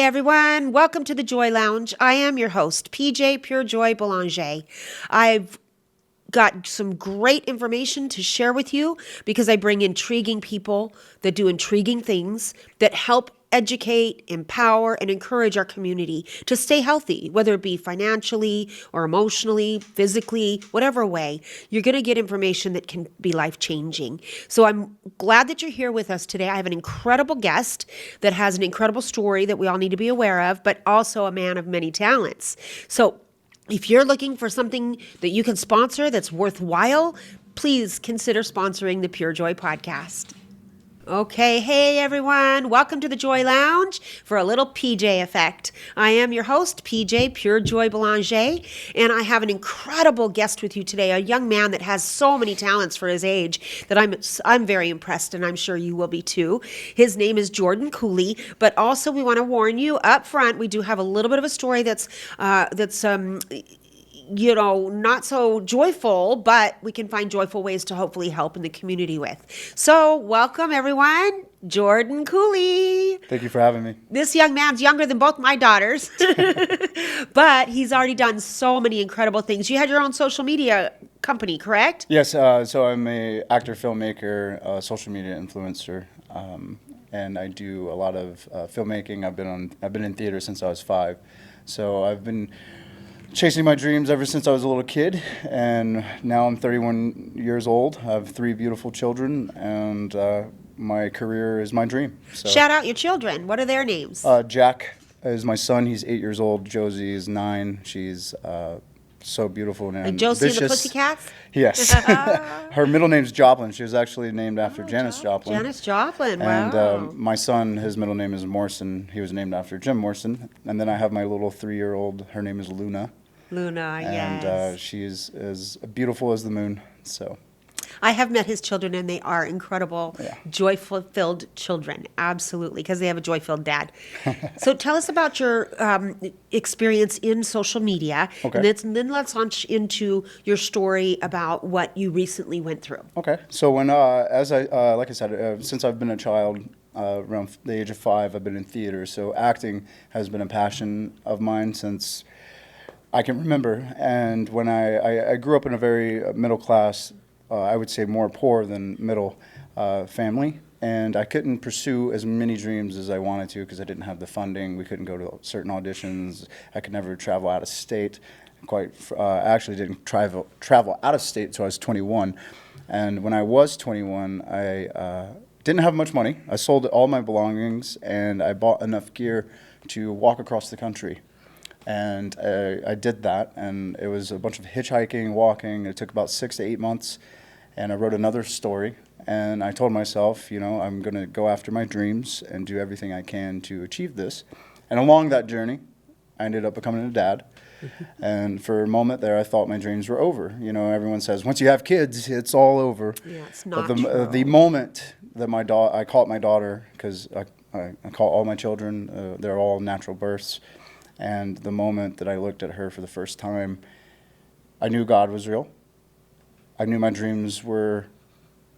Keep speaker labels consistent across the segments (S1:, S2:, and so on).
S1: everyone. Welcome to the Joy Lounge. I am your host, PJ Pure Joy Belanger. I've got some great information to share with you because I bring intriguing people that do intriguing things that help educate, empower, and encourage our community to stay healthy, whether it be financially or emotionally, physically, whatever way. You're going to get information that can be life-changing. So I'm glad that you're here with us today. I have an incredible guest that has an incredible story that we all need to be aware of, but also a man of many talents. So if you're looking for something that you can sponsor that's worthwhile, please consider sponsoring the Pure Joy podcast. Okay, hey everyone, welcome to the Joy Lounge for a little PJ effect. I am your host, PJ Pure Joy Belanger, and I have an incredible guest with you today, a young man that has so many talents for his age that I'm very impressed, and I'm sure you will be too. His name is Jordan Cooley, but also we want to warn you up front, we do have a little bit of a story that's not so joyful, but we can find joyful ways to hopefully help in the community with. So welcome everyone, Jordan Cooley.
S2: Thank you for having me.
S1: This young man's younger than both my daughters, but he's already done so many incredible things. You had your own social media company, correct?
S2: Yes, so I'm a actor, filmmaker, social media influencer, and I do a lot of filmmaking. I've been in theater since I was 5, so I've been chasing my dreams ever since I was a little kid, and now I'm 31 years old. I have 3 beautiful children, and my career is my dream. So,
S1: shout out your children. What are their names?
S2: Jack is my son. He's 8 years old. Josie is 9. She's so beautiful and
S1: like Josie
S2: vicious.
S1: And the Pussycats?
S2: Yes. Her middle name's Joplin. She was actually named after Janis Joplin.
S1: Janis Joplin, wow.
S2: And my son, his middle name is Morrison. He was named after Jim Morrison. And then I have my little 3-year-old. Her name is Luna.
S1: Luna, yes.
S2: And she is as beautiful as the moon. So
S1: I have met his children, and they are incredible,
S2: Yeah.
S1: joy-filled children. Absolutely, because they have a joy-filled dad. So tell us about your experience in social media,
S2: Okay.
S1: and then let's launch into your story about what you recently went through.
S2: Okay. So when, like I said, since I've been a child, around the age of 5, I've been in theater. So acting has been a passion of mine since I can remember. And when I grew up in a very middle class, I would say more poor than middle family, and I couldn't pursue as many dreams as I wanted to because I didn't have the funding. We couldn't go to certain auditions. I could never travel out of state. I actually didn't travel out of state until I was 21. And when I was 21, I didn't have much money. I sold all my belongings, and I bought enough gear to walk across the country. And I did that, and it was a bunch of hitchhiking, walking. It took about 6 to 8 months, and I wrote another story. And I told myself, I'm going to go after my dreams and do everything I can to achieve this. And along that journey, I ended up becoming a dad. And for a moment there, I thought my dreams were over. Everyone says, once you have kids, it's all over.
S1: Yeah, it's not
S2: But
S1: true.
S2: the moment that I call it my daughter, because I call all my children, they're all natural births. And the moment that I looked at her for the first time, I knew God was real. I knew my dreams were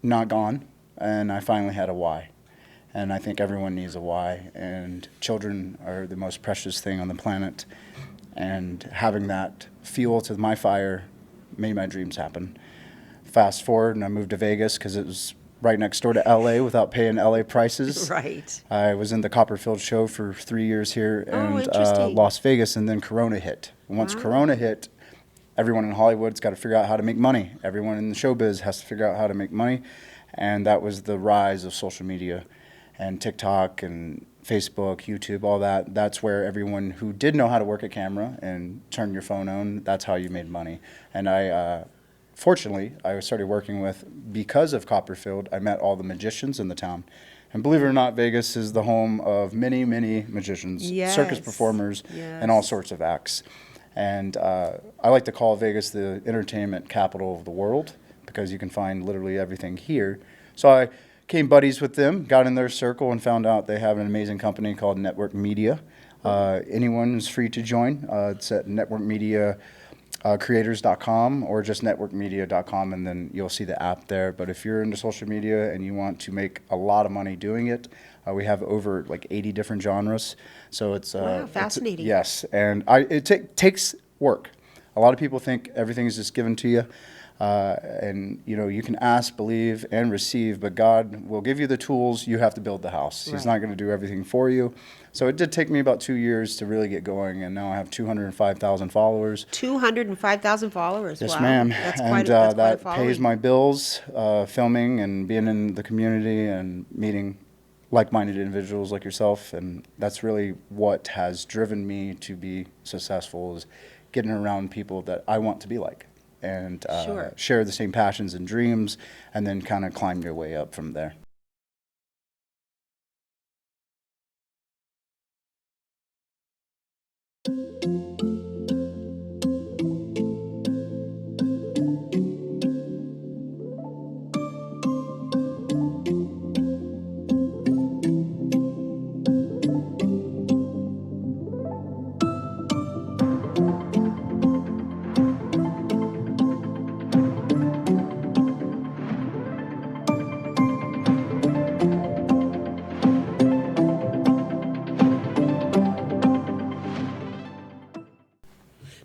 S2: not gone, and I finally had a why. And I think everyone needs a why, and children are the most precious thing on the planet. And having that fuel to my fire made my dreams happen. Fast forward, and I moved to Vegas because it was right next door to LA without paying LA prices.
S1: Right.
S2: I was in the Copperfield show for 3 years here and
S1: interesting.
S2: Las Vegas, and then Corona hit. And once Corona hit, everyone in Hollywood's got to figure out how to make money. Everyone in the showbiz has to figure out how to make money. And that was the rise of social media and TikTok and Facebook, YouTube, all that. That's where everyone who did know how to work a camera and turn your phone on, that's how you made money. And fortunately, I started working with, because of Copperfield, I met all the magicians in the town. And believe it or not, Vegas is the home of many, many magicians,
S1: Yes.
S2: circus performers,
S1: Yes.
S2: and all sorts of acts. And I like to call Vegas the entertainment capital of the world because you can find literally everything here. So I became buddies with them, got in their circle, and found out they have an amazing company called Network Media. Anyone is free to join. It's at Network Media creators.com or just networkmedia.com, and then you'll see the app there. But if you're into social media and you want to make a lot of money doing it, we have over like 80 different genres. So it's
S1: Wow, fascinating.
S2: yes, and it takes work. A lot of people think everything is just given to you. And you can ask, believe, and receive, but God will give you the tools. You have to build the house. He's not going to do everything for you. So it did take me about 2 years to really get going, and now I have 205,000 followers.
S1: 205,000 followers.
S2: Yes,
S1: Wow.
S2: ma'am.
S1: That's
S2: And
S1: quite a
S2: that
S1: following.
S2: pays my bills, filming and being in the community and meeting like-minded individuals like yourself. And that's really what has driven me to be successful, is getting around people that I want to be like, and
S1: Sure.
S2: share the same passions and dreams, and then kind of climb your way up from there.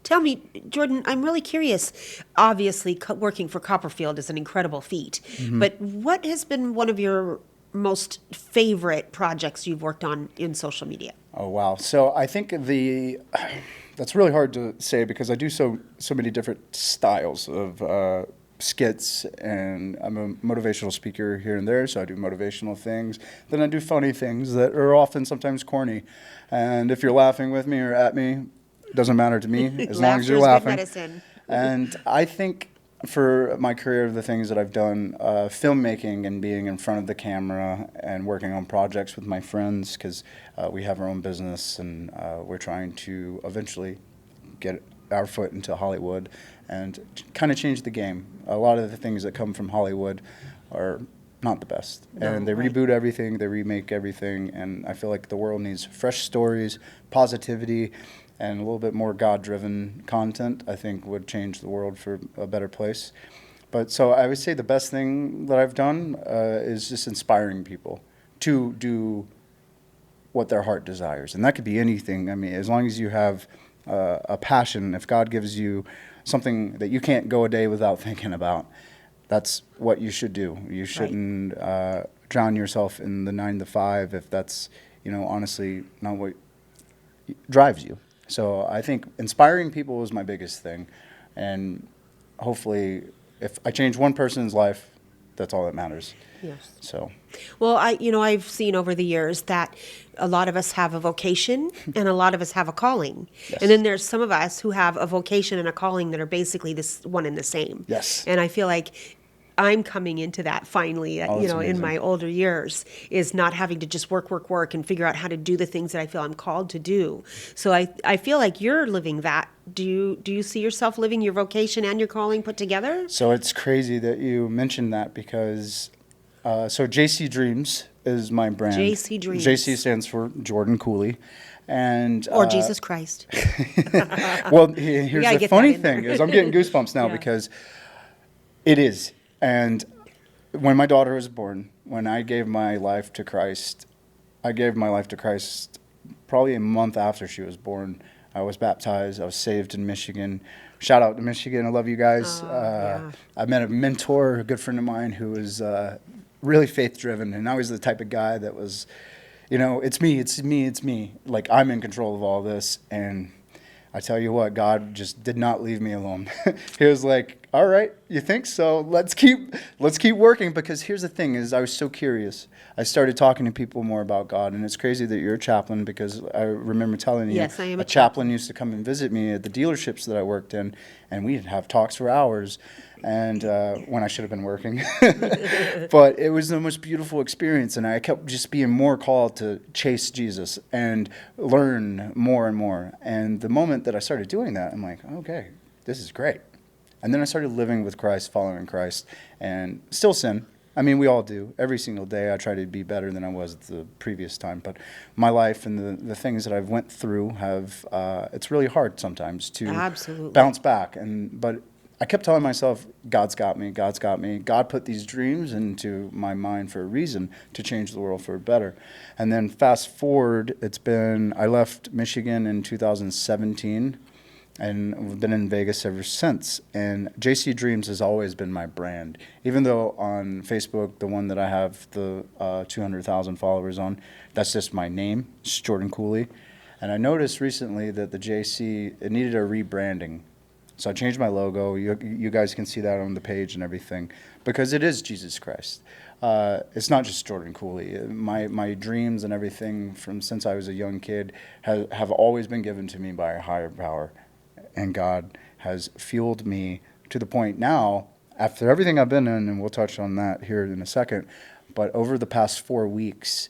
S1: Tell me, Jordan, I'm really curious. Obviously, working for Copperfield is an incredible feat, but what has been one of your most favorite projects you've worked on in social media?
S2: Oh, wow. So I think that's really hard to say, because I do so many different styles of skits, and I'm a motivational speaker here and there, so I do motivational things. Then I do funny things that are often sometimes corny. And if you're laughing with me or at me, it doesn't matter to me, as long as you're
S1: Laughter's good
S2: laughing.
S1: medicine.
S2: And I think for my career, the things that I've done, filmmaking and being in front of the camera and working on projects with my friends, because we have our own business, and we're trying to eventually get our foot into Hollywood and kind of change the game. A lot of the things that come from Hollywood are not the best.
S1: No,
S2: And they
S1: right.
S2: reboot everything, they remake everything, and I feel like the world needs fresh stories, positivity, and a little bit more God-driven content. I think would change the world for a better place. But so I would say the best thing that I've done is just inspiring people to do what their heart desires. And that could be anything. I mean, as long as you have a passion, if God gives you something that you can't go a day without thinking about, that's what you should do. You shouldn't drown yourself in the 9 to 5 if that's, honestly not what drives you. So I think inspiring people is my biggest thing. And hopefully, if I change one person's life, that's all that matters.
S1: Yes.
S2: So,
S1: Well, I've seen over the years that a lot of us have a vocation and a lot of us have a calling.
S2: Yes.
S1: And then there's some of us who have a vocation and a calling that are basically this one and the same.
S2: Yes.
S1: And I feel like I'm coming into that finally,
S2: Oh, that's
S1: in
S2: amazing.
S1: my older years, is not having to just work and figure out how to do the things that I feel I'm called to do. So I feel like you're living that. Do you see yourself living your vocation and your calling put together?
S2: so it's crazy that you mentioned that, because so JC Dreams is my brand.
S1: JC Dreams.
S2: JC stands for Jordan Cooley. And
S1: Or Jesus Christ?
S2: well,
S1: gotta
S2: here's
S1: get
S2: the
S1: that
S2: funny
S1: in there.
S2: thing is I'm getting goosebumps now
S1: Yeah.
S2: because it is. And when my daughter was born, when I gave my life to Christ, probably a month after she was born. I was baptized. I was saved in Michigan. Shout out to Michigan. I love you guys.
S1: Yeah.
S2: I met a mentor, a good friend of mine, who was really faith-driven. And I was the type of guy that was, it's me. Like, I'm in control of all this. And I tell you what, God just did not leave me alone. He was like, all right, you think so? Let's keep working, because here's the thing is I was so curious. I started talking to people more about God, and it's crazy that you're a chaplain, because I remember telling you,
S1: Yes, I am
S2: a
S1: a
S2: chaplain used to come and visit me at the dealerships that I worked in, and we'd have talks for hours, and when I should have been working. But it was the most beautiful experience, and I kept just being more called to chase Jesus and learn more and more. And the moment that I started doing that, I'm like, okay, this is great. And then I started living with Christ, following Christ, and still sin. I mean, we all do. Every single day I try to be better than I was the previous time. But my life and the things that I've went through have, it's really hard sometimes to
S1: Absolutely.
S2: bounce back. But I kept telling myself, God's got me, God's got me. God put these dreams into my mind for a reason, to change the world for better. And then fast forward, I left Michigan in 2017. And we've been in Vegas ever since. And JC Dreams has always been my brand. Even though on Facebook, the one that I have the 200,000 followers on, that's just my name, it's Jordan Cooley. And I noticed recently that the JC, it needed a rebranding. So I changed my logo. You guys can see that on the page and everything, because it is Jesus Christ. It's not just Jordan Cooley. My dreams and everything from since I was a young kid have always been given to me by a higher power. And God has fueled me to the point now, after everything I've been in, and we'll touch on that here in a second, but over the past 4 weeks,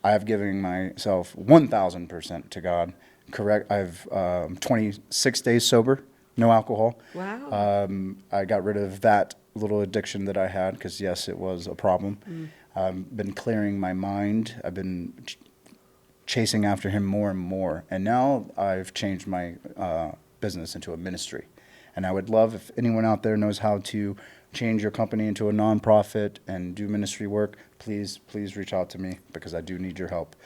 S2: I have given myself 1,000% to God. Correct. I've 26 days sober, no alcohol.
S1: Wow.
S2: I got rid of that little addiction that I had, because yes, it was a problem. I've been clearing my mind. I've been chasing after Him more and more, and now I've changed my business into a ministry. And I would love if anyone out there knows how to change your company into a nonprofit and do ministry work, please reach out to me, because I do need your help.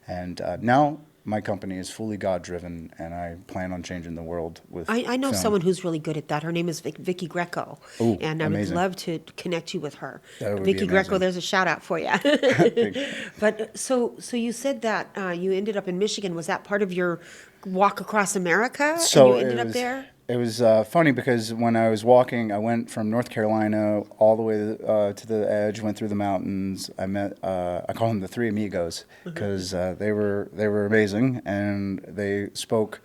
S2: And now my company is fully God-driven, and I plan on changing the world with
S1: I know
S2: film.
S1: someone who's really good at that. Her name is Vicky Greco,
S2: Ooh,
S1: and I would
S2: amazing.
S1: love to connect you with her.
S2: That would be
S1: Vicky Greco,
S2: amazing.
S1: there's a shout out for you.
S2: Thank you.
S1: But so you said that you ended up in Michigan. Was that part of your walk across America?
S2: So
S1: and you ended up there?
S2: It was funny, because when I was walking, I went from North Carolina all the way to the edge, went through the mountains. I met, I call them the Three Amigos, because they were amazing, and they spoke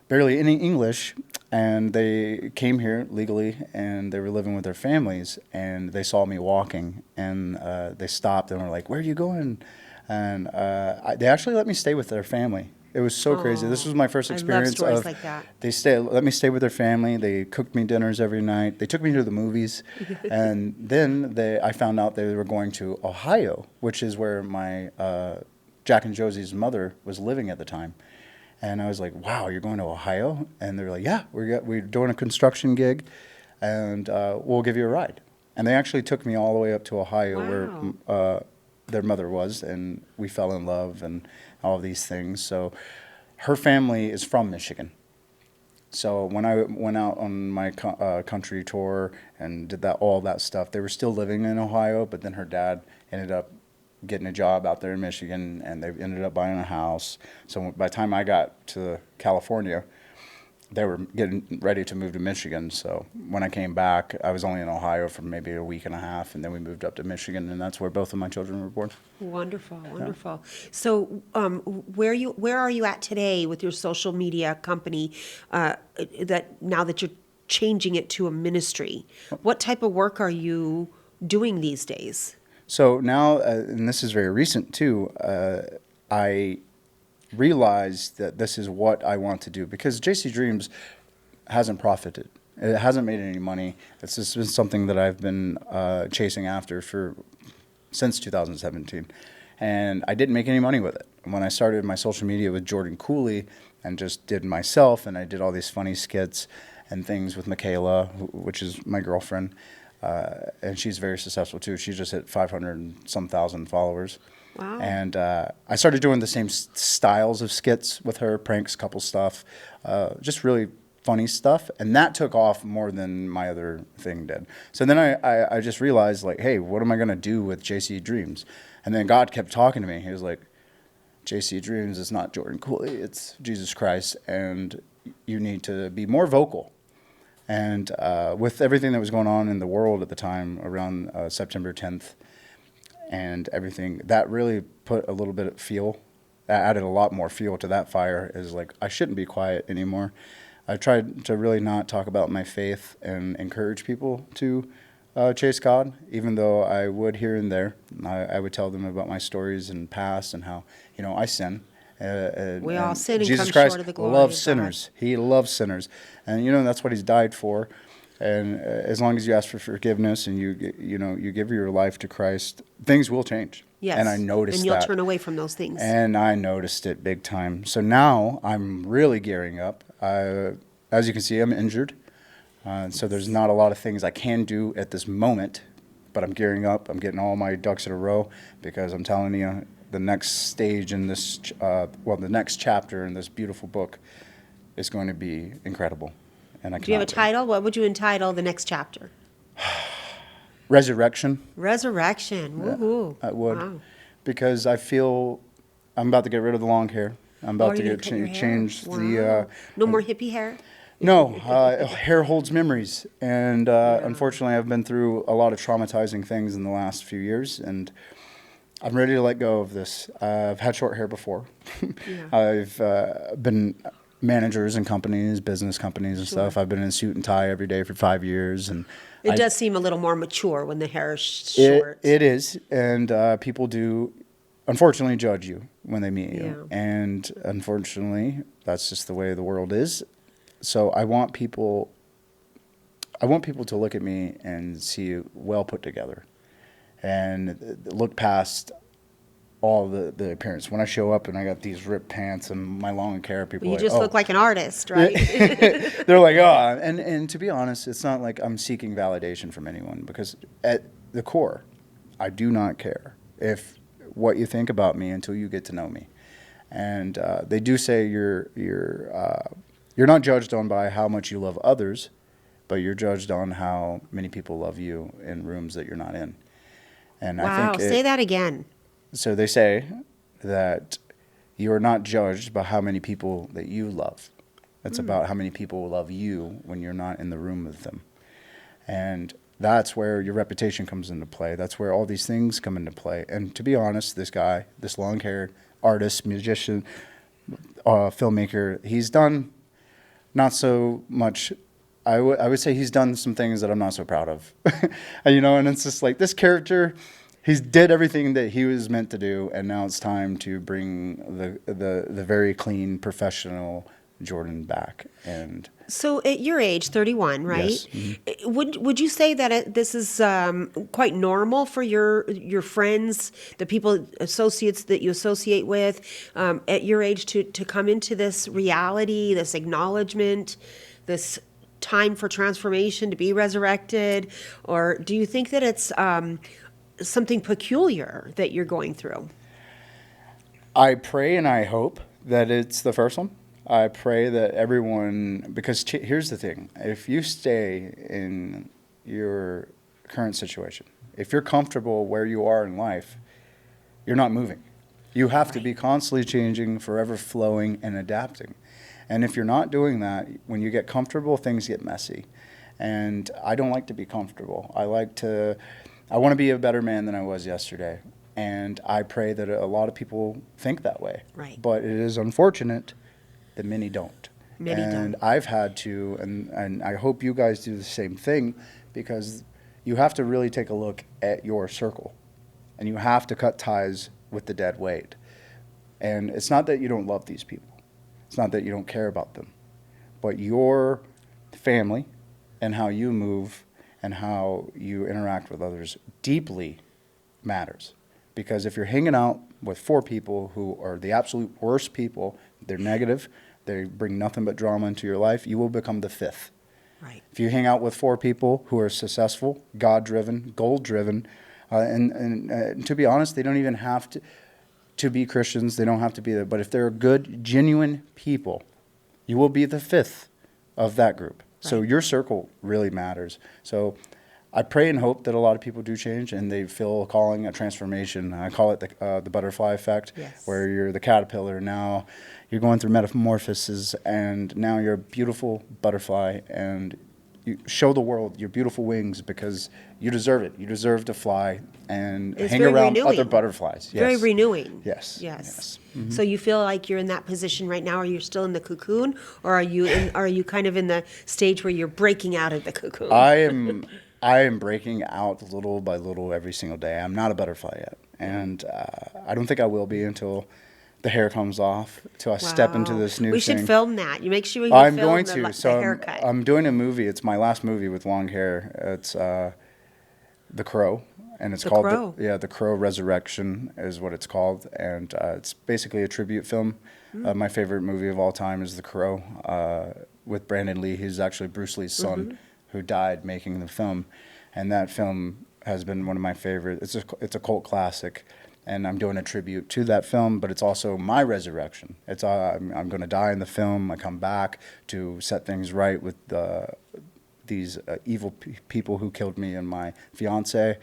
S2: barely any English, and they came here legally, and they were living with their families, and they saw me walking, and they stopped and were like, "Where are you going?" And they actually let me stay with their family. It was so crazy. This was my first
S1: I love
S2: experience
S1: stories
S2: of
S1: like that.
S2: let me stay with their family. They cooked me dinners every night. They took me to the movies, and then I found out they were going to Ohio, which is where my Jack and Josie's mother was living at the time. And I was like, "Wow, you're going to Ohio?" And they were like, "Yeah, we're doing a construction gig, and we'll give you a ride." And they actually took me all the way up to Ohio,
S1: Wow.
S2: where their mother was, and we fell in love and all of these things. So her family is from Michigan. So when I went out on my country tour and did all that stuff, they were still living in Ohio, but then her dad ended up getting a job out there in Michigan, and they ended up buying a house. So by the time I got to California, they were getting ready to move to Michigan. So when I came back, I was only in Ohio for maybe a week and a half, and then we moved up to Michigan, and that's where both of my children were born.
S1: Wonderful, wonderful. So, where are you at today with your social media company? That now that you're changing it to a ministry, what type of work are you doing these days?
S2: So now, and this is very recent too, I realized that this is what I want to do, because JC Dreams hasn't profited. It hasn't made any money. It's just been something that I've been chasing after since 2017. And I didn't make any money with it. When I started my social media with Jordan Cooley and just did myself, and I did all these funny skits and things with Michaela, which is my girlfriend, and she's very successful too. She just hit 500 and some thousand followers.
S1: Wow.
S2: And I started doing the same styles of skits with her, pranks, couple stuff, just really funny stuff. And that took off more than my other thing did. So then I just realized, like, hey, what am I going to do with JC Dreams? And then God kept talking to me. He was like, JC Dreams is not Jordan Cooley, it's Jesus Christ, and you need to be more vocal. And with everything that was going on in the world at the time around September 10th, and everything, that really put a little bit of fuel, added a lot more fuel to that fire. Is like, I shouldn't be quiet anymore. I tried to really not talk about my faith and encourage people to chase God, even though I would here and there. I would tell them about my stories and past and how, I sin.
S1: We all sin and
S2: Jesus
S1: come
S2: Christ
S1: short of the glory
S2: loves
S1: of God.
S2: sinners. He loves sinners. And, that's what he's died for. And as long as you ask for forgiveness and you give your life to Christ, things will change.
S1: Yes.
S2: And I noticed
S1: And you'll
S2: that.
S1: turn away from those things.
S2: And I noticed it big time. So now I'm really gearing up. As you can see, I'm injured. So there's not a lot of things I can do at this moment, but I'm gearing up. I'm getting all my ducks in a row because I'm telling you, the next stage in this, the next chapter in this beautiful book is going to be incredible. And I
S1: Do you have a
S2: cannot wait.
S1: title? What would you entitle the next chapter?
S2: Resurrection.
S1: Resurrection. Woohoo.
S2: I would,
S1: Wow.
S2: because I feel I'm about to get rid of the long hair. I'm
S1: Oh,
S2: about
S1: are
S2: to
S1: you
S2: get
S1: gonna cut your hair?
S2: change
S1: Wow.
S2: the.
S1: No more hippie hair?
S2: No, hair holds memories, and unfortunately, I've been through a lot of traumatizing things in the last few years, and I'm ready to let go of this. I've had short hair before.
S1: Yeah.
S2: I've been managers in companies, business companies and stuff. I've been in a suit and tie every day for 5 years, and
S1: It does seem a little more mature when the hair is
S2: It,
S1: short.
S2: it is, and people do, unfortunately, judge you when they meet you.
S1: Yeah.
S2: And unfortunately, that's just the way the world is. So I want people to look at me and see well put together, and look past all the appearance. When I show up and I got these ripped pants and my long hair, people
S1: You
S2: are like,
S1: just
S2: oh.
S1: look like an artist, right?
S2: They're like, oh, and to be honest, it's not like I'm seeking validation from anyone, because at the core, I do not care if what you think about me until you get to know me. And they do say you're not judged on by how much you love others, but you're judged on how many people love you in rooms that you're not in. And I
S1: Wow.
S2: think
S1: Say that again.
S2: so they say that you are not judged by how many people that you love. It's about how many people love you when you're not in the room with them. And that's where your reputation comes into play. That's where all these things come into play. And to be honest, this guy, this long-haired artist, musician, filmmaker, he's done not so much. I would say he's done some things that I'm not so proud of. And it's just like this character, he's did everything that he was meant to do, and now it's time to bring the very clean, professional Jordan back. And
S1: So at your age, 31, right?
S2: Yes. Mm-hmm.
S1: Would you say that this is quite normal for your friends, the people, associates that you associate with, at your age to come into this reality, this acknowledgement, this time for transformation, to be resurrected? Or do you think that it's something peculiar that you're going through?
S2: I pray and I hope that it's the first one. I pray that everyone, because here's the thing, if you stay in your current situation, if you're comfortable where you are in life, you're not moving. You have to be constantly changing, forever flowing, and adapting. And if you're not doing that, when you get comfortable, things get messy. And I don't like to be comfortable. I want to be a better man than I was yesterday. And I pray that a lot of people think that way.
S1: Right.
S2: But it is unfortunate that many don't.
S1: Many
S2: and
S1: don't.
S2: I've had to, and I hope you guys do the same thing, because you have to really take a look at your circle, and you have to cut ties with the dead weight. And it's not that you don't love these people. It's not that you don't care about them. But your family and how you move and how you interact with others deeply matters. Because if you're hanging out with 4 people who are the absolute worst people, they're negative, they bring nothing but drama into your life, you will become the 5th.
S1: Right.
S2: If you hang out with 4 people who are successful, God-driven, goal-driven, and to be honest, they don't even have to be Christians. They don't have to be there. But if they're good, genuine people, you will be the 5th of that group. Right. So your circle really matters. So I pray and hope that a lot of people do change and they feel a calling, a transformation. I call it the butterfly effect,
S1: Yes.
S2: where you're the caterpillar. Now you're going through metamorphosis, and now you're a beautiful butterfly, and you show the world your beautiful wings, because you deserve it. You deserve to fly and
S1: It's
S2: hang
S1: very
S2: around
S1: renewing.
S2: other butterflies.
S1: Very
S2: Yes.
S1: renewing.
S2: Yes.
S1: Yes.
S2: Mhm.
S1: So you feel like you're in that position right now? Are you still in the cocoon, or are you kind of in the stage where you're breaking out of the cocoon?
S2: I am breaking out little by little every single day. I'm not a butterfly yet, and I don't think I will be until the hair comes off till I step into
S1: Wow.
S2: this new
S1: We
S2: thing.
S1: should film that. You make sure you
S2: I'm
S1: film
S2: going
S1: the,
S2: to.
S1: the
S2: So
S1: haircut.
S2: I'm doing a movie. It's my last movie with long hair. It's The Crow, and it's
S1: The
S2: called
S1: Crow.
S2: The Crow Resurrection is what it's called, and it's basically a tribute film. My favorite movie of all time is The Crow, with Brandon Lee. He's actually Bruce Lee's son, who died making the film, and that film has been one of my favorite. It's a cult classic, and I'm doing a tribute to that film, but it's also my resurrection. It's I'm going to die in the film. I come back to set things right with these evil people who killed me and my fiance,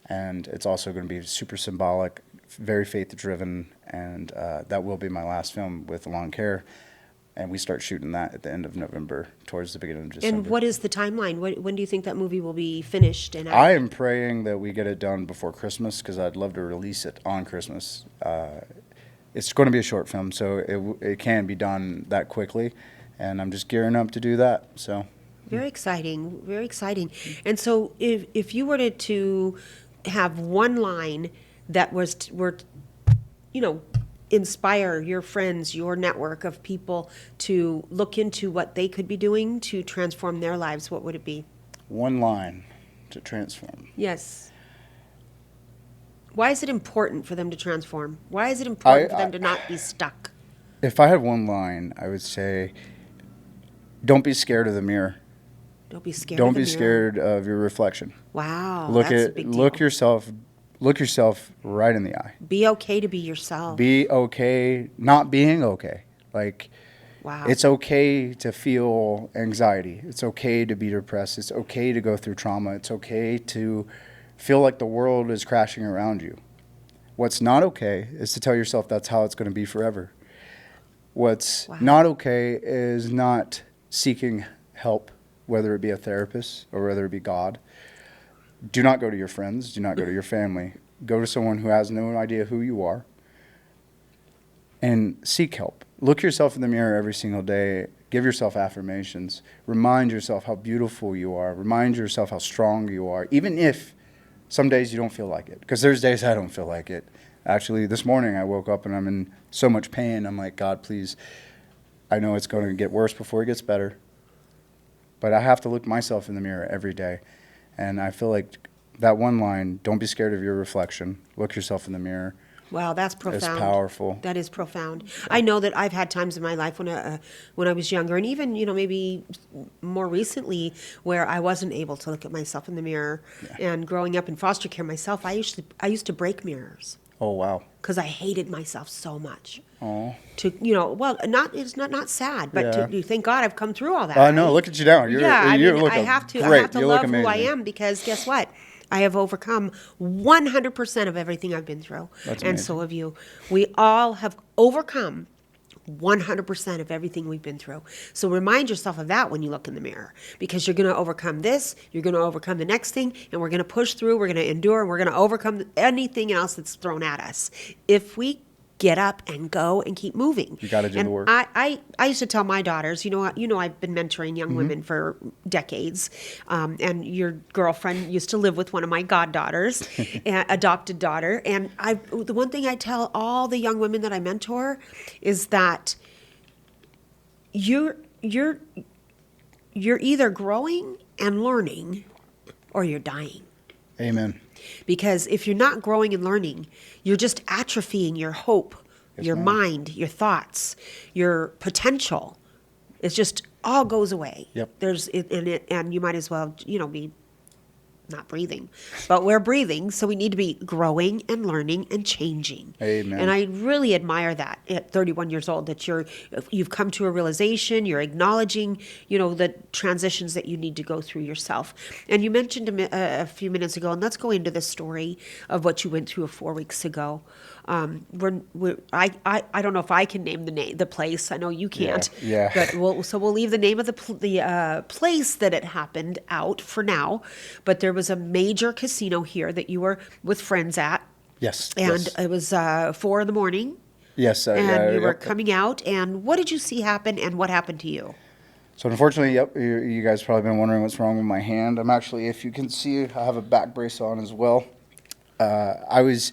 S2: and it's also going to be super symbolic, very faith-driven, and that will be my last film with long hair. And we start shooting that at the end of November, towards the beginning of December.
S1: And what is the timeline? When do you think that movie will be finished? And
S2: I am praying that we get it done before Christmas, because I'd love to release it on Christmas. It's going to be a short film, so it can be done that quickly, and I'm just gearing up to do that. So
S1: Very exciting, very exciting. And so, if you were to have one line that were, inspire your friends, your network of people to look into what they could be doing to transform their lives, what would it be?
S2: one line to transform.
S1: Yes. Why is it important for them to transform? Why is it important for them to not be stuck?
S2: If I had one line, I would say, don't be scared of the mirror.
S1: Don't be scared.
S2: Don't
S1: of the
S2: be
S1: mirror.
S2: scared of your reflection.
S1: Wow,
S2: Look
S1: that's a big deal.
S2: Look yourself right in the eye.
S1: Be okay to be yourself.
S2: Be okay not being okay. Like,
S1: Wow.
S2: it's okay to feel anxiety. It's okay to be depressed. It's okay to go through trauma. It's okay to feel like the world is crashing around you. What's not okay is to tell yourself that's how it's going to be forever. What's not okay is not seeking help, whether it be a therapist or whether it be God. Do not go to your friends. Do not go to your family. Go to someone who has no idea who you are and seek help. Look yourself in the mirror every single day. Give yourself affirmations. Remind yourself how beautiful you are. Remind yourself how strong you are, even if some days you don't feel like it, because there's days I don't feel like it. Actually, this morning I woke up and I'm in so much pain. I'm like, God, please, I know it's going to get worse before it gets better, but I have to look myself in the mirror every day. And I feel like that one line, don't be scared of your reflection, look yourself in the mirror,
S1: Wow, that's profound.
S2: is powerful.
S1: That is profound. I know that I've had times in my life when I was younger, and even maybe more recently, where I wasn't able to look at myself in the mirror.
S2: Yeah.
S1: And growing up in foster care myself, I used to break mirrors
S2: Oh, wow.
S1: because I hated myself so much.
S2: Oh.
S1: It's not sad, but
S2: Yeah.
S1: to thank God I've come through all that.
S2: I know.
S1: right?
S2: Look at you now. You're,
S1: Yeah,
S2: you look
S1: I have to
S2: great. You look
S1: love who I
S2: amazing.
S1: am, because guess what? I have overcome 100% of everything I've been through.
S2: That's
S1: and
S2: amazing.
S1: so have you. We all have overcome 100% of everything we've been through. So remind yourself of that when you look in the mirror, because you're going to overcome this, you're going to overcome the next thing, and we're going to push through, we're going to endure, and we're going to overcome anything else that's thrown at us. If we get up and go and keep moving.
S2: You gotta do
S1: And
S2: the work.
S1: I used to tell my daughters, I've been mentoring young women for decades, and your girlfriend used to live with one of my goddaughters, adopted daughter. And the one thing I tell all the young women that I mentor is that you're either growing and learning, or you're dying.
S2: Amen.
S1: Because if you're not growing and learning, you're just atrophying your hope, your
S2: ma'am.
S1: mind, your thoughts, your potential. It just all goes away.
S2: Yep.
S1: And you might as well, be not breathing, but we're breathing, so we need to be growing and learning and changing.
S2: Amen.
S1: And I really admire that at 31 years old, that you've come to a realization, you're acknowledging, the transitions that you need to go through yourself. And you mentioned a few minutes ago, and let's go into the story of what you went through 4 weeks ago. I don't know if I can name the place. I know you can't.
S2: Yeah.
S1: But we'll leave the name of the place that it happened out for now. But there was a major casino here that you were with friends at.
S2: Yes.
S1: And
S2: yes.
S1: it was 4 a.m.
S2: Yes.
S1: And you were
S2: yep.
S1: coming out. And what did you see happen, and what happened to you?
S2: So unfortunately, you guys probably been wondering what's wrong with my hand. I'm actually, if you can see, I have a back brace on as well. I was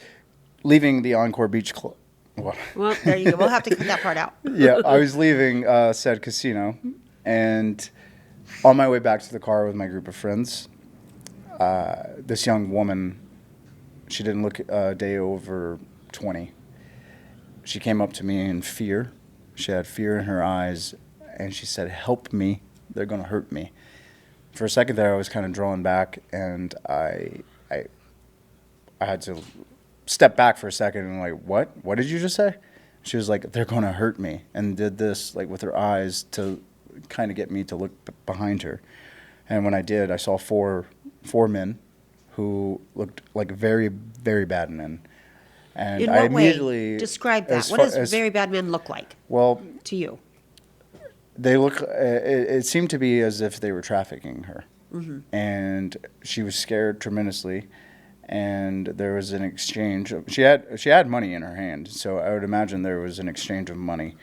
S2: leaving the Encore Beach Club, Well,
S1: Well, there you go. We'll have to cut that part out.
S2: yeah, I was leaving said casino, and on my way back to the car with my group of friends, this young woman, she didn't look a day over 20. She came up to me in fear. She had fear in her eyes, and she said, "Help me. They're going to hurt me." For a second there, I was kind of drawn back, and I had to step back for a second and like, "What? What did you just say?" She was like, "They're going to hurt me," and did this like with her eyes to kind of get me to look behind her. And when I did, I saw four men who looked like very, very bad men. And
S1: In
S2: I
S1: what way?
S2: immediately
S1: Describe that.
S2: as
S1: What
S2: far
S1: does
S2: as
S1: very bad men look like
S2: well,
S1: to you?
S2: they look. It seemed to be as if they were trafficking her, and she was scared tremendously. And there was an exchange. She had money in her hand, so I would imagine there was an exchange of money.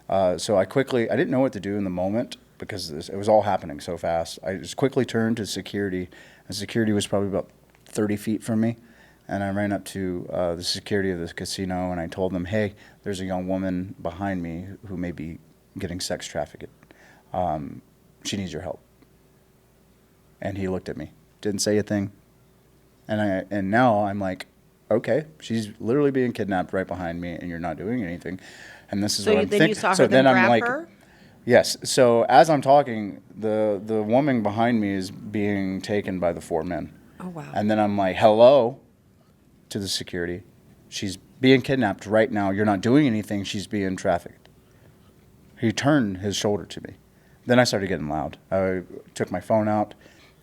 S2: So I didn't know what to do in the moment because it was all happening so fast. I just quickly turned to security, and security was probably about 30 feet from me. And I ran up to the security of the casino, and I told them, "Hey, there's a young woman behind me who may be getting sex trafficked. She needs your help." And he looked at me, didn't say a thing. And now I'm like, okay, she's literally being kidnapped right behind me, and you're not doing anything. And this is what I'm
S1: Then
S2: thinking.
S1: you saw her
S2: So
S1: then
S2: I'm
S1: grab
S2: like,
S1: her?
S2: yes. So as I'm talking, the woman behind me is being taken by the four men.
S1: Oh, wow.
S2: And then I'm like, hello, to the security. She's being kidnapped right now. You're not doing anything. She's being trafficked. He turned his shoulder to me. Then I started getting loud. I took my phone out.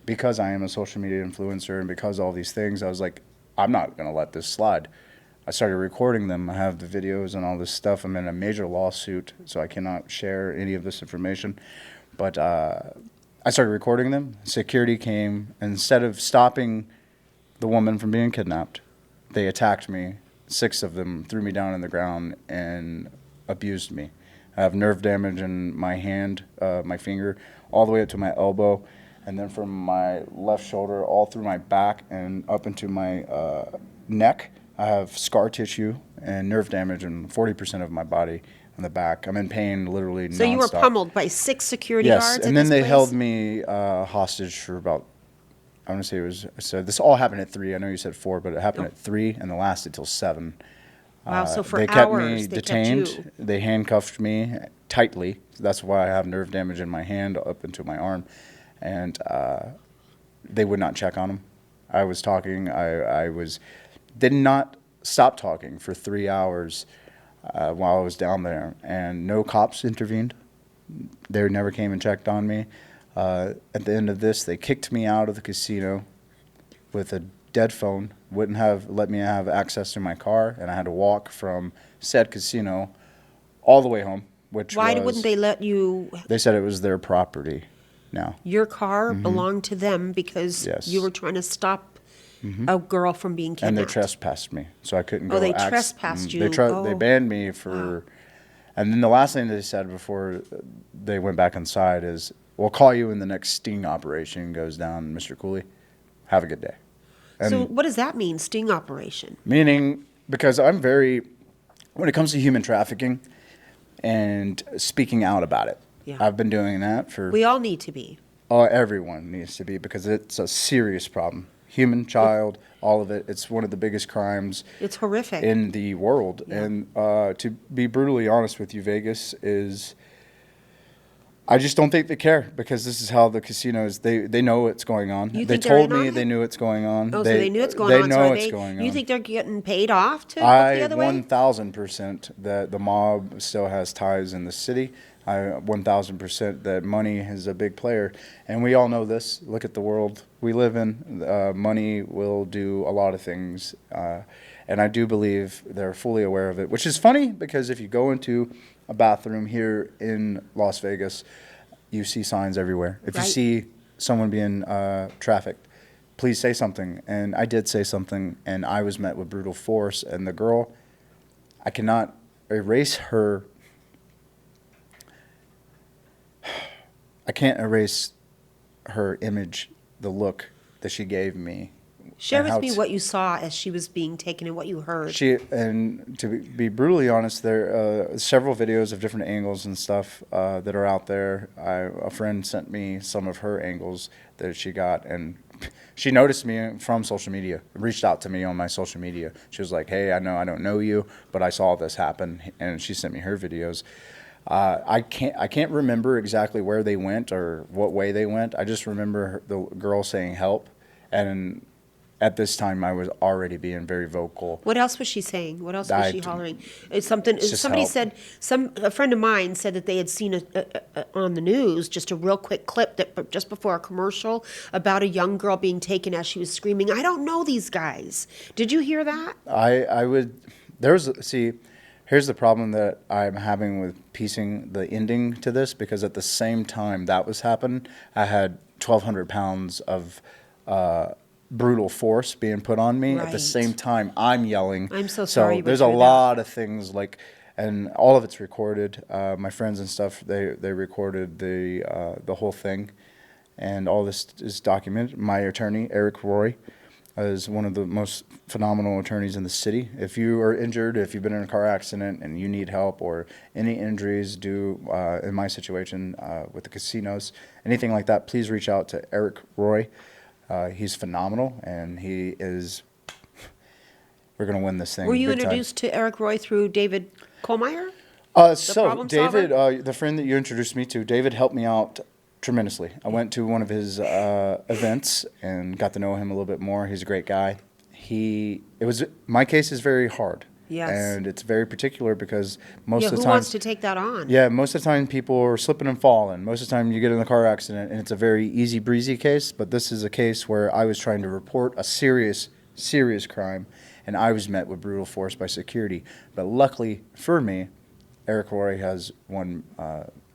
S2: Because I am a social media influencer and because all these things, I was like, I'm not going to let this slide. I started recording them. I have the videos and all this stuff. I'm in a major lawsuit, so I cannot share any of this information. But I started recording them. Security came. And instead of stopping the woman from being kidnapped, they attacked me. 6 of them threw me down on the ground and abused me. I have nerve damage in my hand, my finger, all the way up to my elbow. And then from my left shoulder all through my back and up into my neck, I have scar tissue and nerve damage in 40% of my body on the back. I'm in pain literally
S1: So
S2: nonstop.
S1: you were pummeled by 6 security
S2: Yes,
S1: guards
S2: and
S1: at
S2: then
S1: this
S2: they
S1: place?
S2: held me hostage for about, I want to say it was, so this all happened at 3. I know you said 4, but it happened at 3 and it lasted till 7.
S1: Wow, so for
S2: They kept
S1: hours
S2: me
S1: they
S2: detained.
S1: kept you.
S2: They handcuffed me tightly. That's why I have nerve damage in my hand up into my arm. And they would not check on him. I was talking. Did not stop talking for 3 hours while I was down there, and no cops intervened. They never came and checked on me. At the end of this, they kicked me out of the casino with a dead phone. Wouldn't have let me have access to my car, and I had to walk from said casino all the way home.
S1: Why wouldn't they let you?
S2: They said it was their property. Now.
S1: Your car belonged to them because
S2: Yes.
S1: you were trying to stop a girl from being
S2: And they
S1: kidnapped.
S2: trespassed me, so I couldn't go.
S1: Oh, they trespassed you.
S2: They
S1: Oh.
S2: banned me for, and then the last thing they said before they went back inside is, "We'll call you when the next sting operation goes down, Mr. Cooley. Have a good day." And
S1: So what does that mean, sting operation?
S2: meaning, because when it comes to human trafficking and speaking out about it,
S1: Yeah.
S2: I've been doing that for.
S1: We all need to be.
S2: Everyone needs to be because it's a serious problem. Human, child, all of it. It's one of the biggest crimes
S1: It's horrific.
S2: in the world.
S1: Yeah.
S2: And to be brutally honest with you, Vegas is. I just don't think they care because this is how the casinos. They know what's going on.
S1: You
S2: They
S1: think they're
S2: told
S1: in on
S2: me
S1: it?
S2: they knew what's going on.
S1: Oh, so they knew what's going
S2: They
S1: on.
S2: know
S1: So
S2: what's going on.
S1: you think they're getting paid off to look the
S2: I
S1: other way?
S2: 1,000% that the mob still has ties in the city. I 1,000% that money is a big player, and we all know this. Look at the world we live in. Money will do a lot of things, and I do believe they're fully aware of it. Which is funny because if you go into a bathroom here in Las Vegas, you see signs everywhere. If you
S1: Right.
S2: see someone being trafficked, please say something. And I did say something, and I was met with brutal force. And the girl, I cannot erase her. I can't erase her image, the look that she gave me
S1: Share
S2: how
S1: with me
S2: it's-
S1: what you saw as she was being taken and what you heard.
S2: And to be brutally honest, there are several videos of different angles and stuff that are out there. A friend sent me some of her angles that she got, and she noticed me from social media, reached out to me on my social media. She was like, hey, I know I don't know you, but I saw this happen, and she sent me her videos. I can't remember exactly where they went or what way they went. I just remember the girl saying help, and at this time I was already being very vocal.
S1: What else was she saying? What else was she hollering? It's something.
S2: It's just
S1: Somebody
S2: help.
S1: said. A friend of mine said that they had seen on the news just a real quick clip that just before a commercial about a young girl being taken as she was screaming, "I don't know these guys." Did you hear that?
S2: I would see. Here's the problem that I'm having with piecing the ending to this, because at the same time that was happening, I had 1,200 pounds of brutal force being put on me. At the
S1: Right.
S2: same time, I'm yelling.
S1: I'm so sorry you went
S2: there's a
S1: through that.
S2: lot of things like, and all of it's recorded. My friends and stuff, they recorded the whole thing, and all this is documented. My attorney, Eric Roy, is one of the most phenomenal attorneys in the city. If you are injured, if you've been in a car accident and you need help, or any injuries due, in my situation with the casinos, anything like that, please reach out to Eric Roy. He's phenomenal, and he is. We're gonna win this thing.
S1: Were you
S2: big time.
S1: introduced to Eric Roy through David Kohlmeyer?
S2: So
S1: problem
S2: David, the friend that you introduced me to, David helped me out tremendously. I went to one of his events and got to know him a little bit more. He's a great guy. My case is very hard.
S1: Yes.
S2: And it's very particular because most
S1: Yeah,
S2: of the
S1: who
S2: time.
S1: wants to take that on?
S2: Yeah, most of the time people are slipping and falling. Most of the time you get in a car accident and it's a very easy breezy case, but this is a case where I was trying to report a serious crime, and I was met with brutal force by security. But luckily for me, Eric Roy has won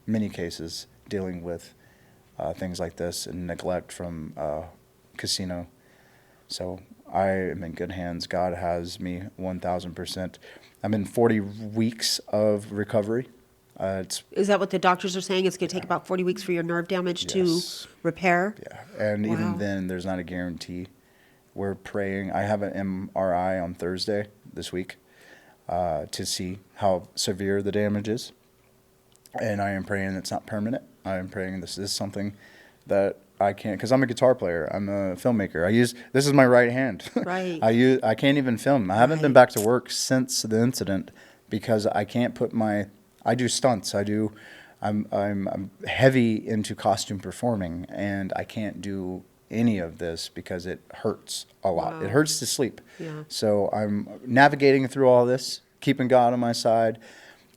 S2: many cases dealing with things like this and neglect from casino. So I am in good hands. God has me 1,000%. I'm in 40 weeks of recovery.
S1: Is that what the doctors are saying? It's going to take about 40 weeks for your nerve damage
S2: Yes.
S1: to repair?
S2: Yeah, and
S1: Wow.
S2: even then, there's not a guarantee. We're praying. I have an MRI on Thursday this week to see how severe the damage is, and I am praying it's not permanent. I am praying this is something that I can't, because I'm a guitar player. I'm a filmmaker. This is my right hand.
S1: Right.
S2: I can't even film. I haven't been
S1: Right.
S2: back to work since the incident because I can't put I do stunts. I'm heavy into costume performing, and I can't do any of this because it hurts a lot.
S1: Wow.
S2: It hurts to sleep.
S1: Yeah.
S2: So I'm navigating through all this, keeping God on my side,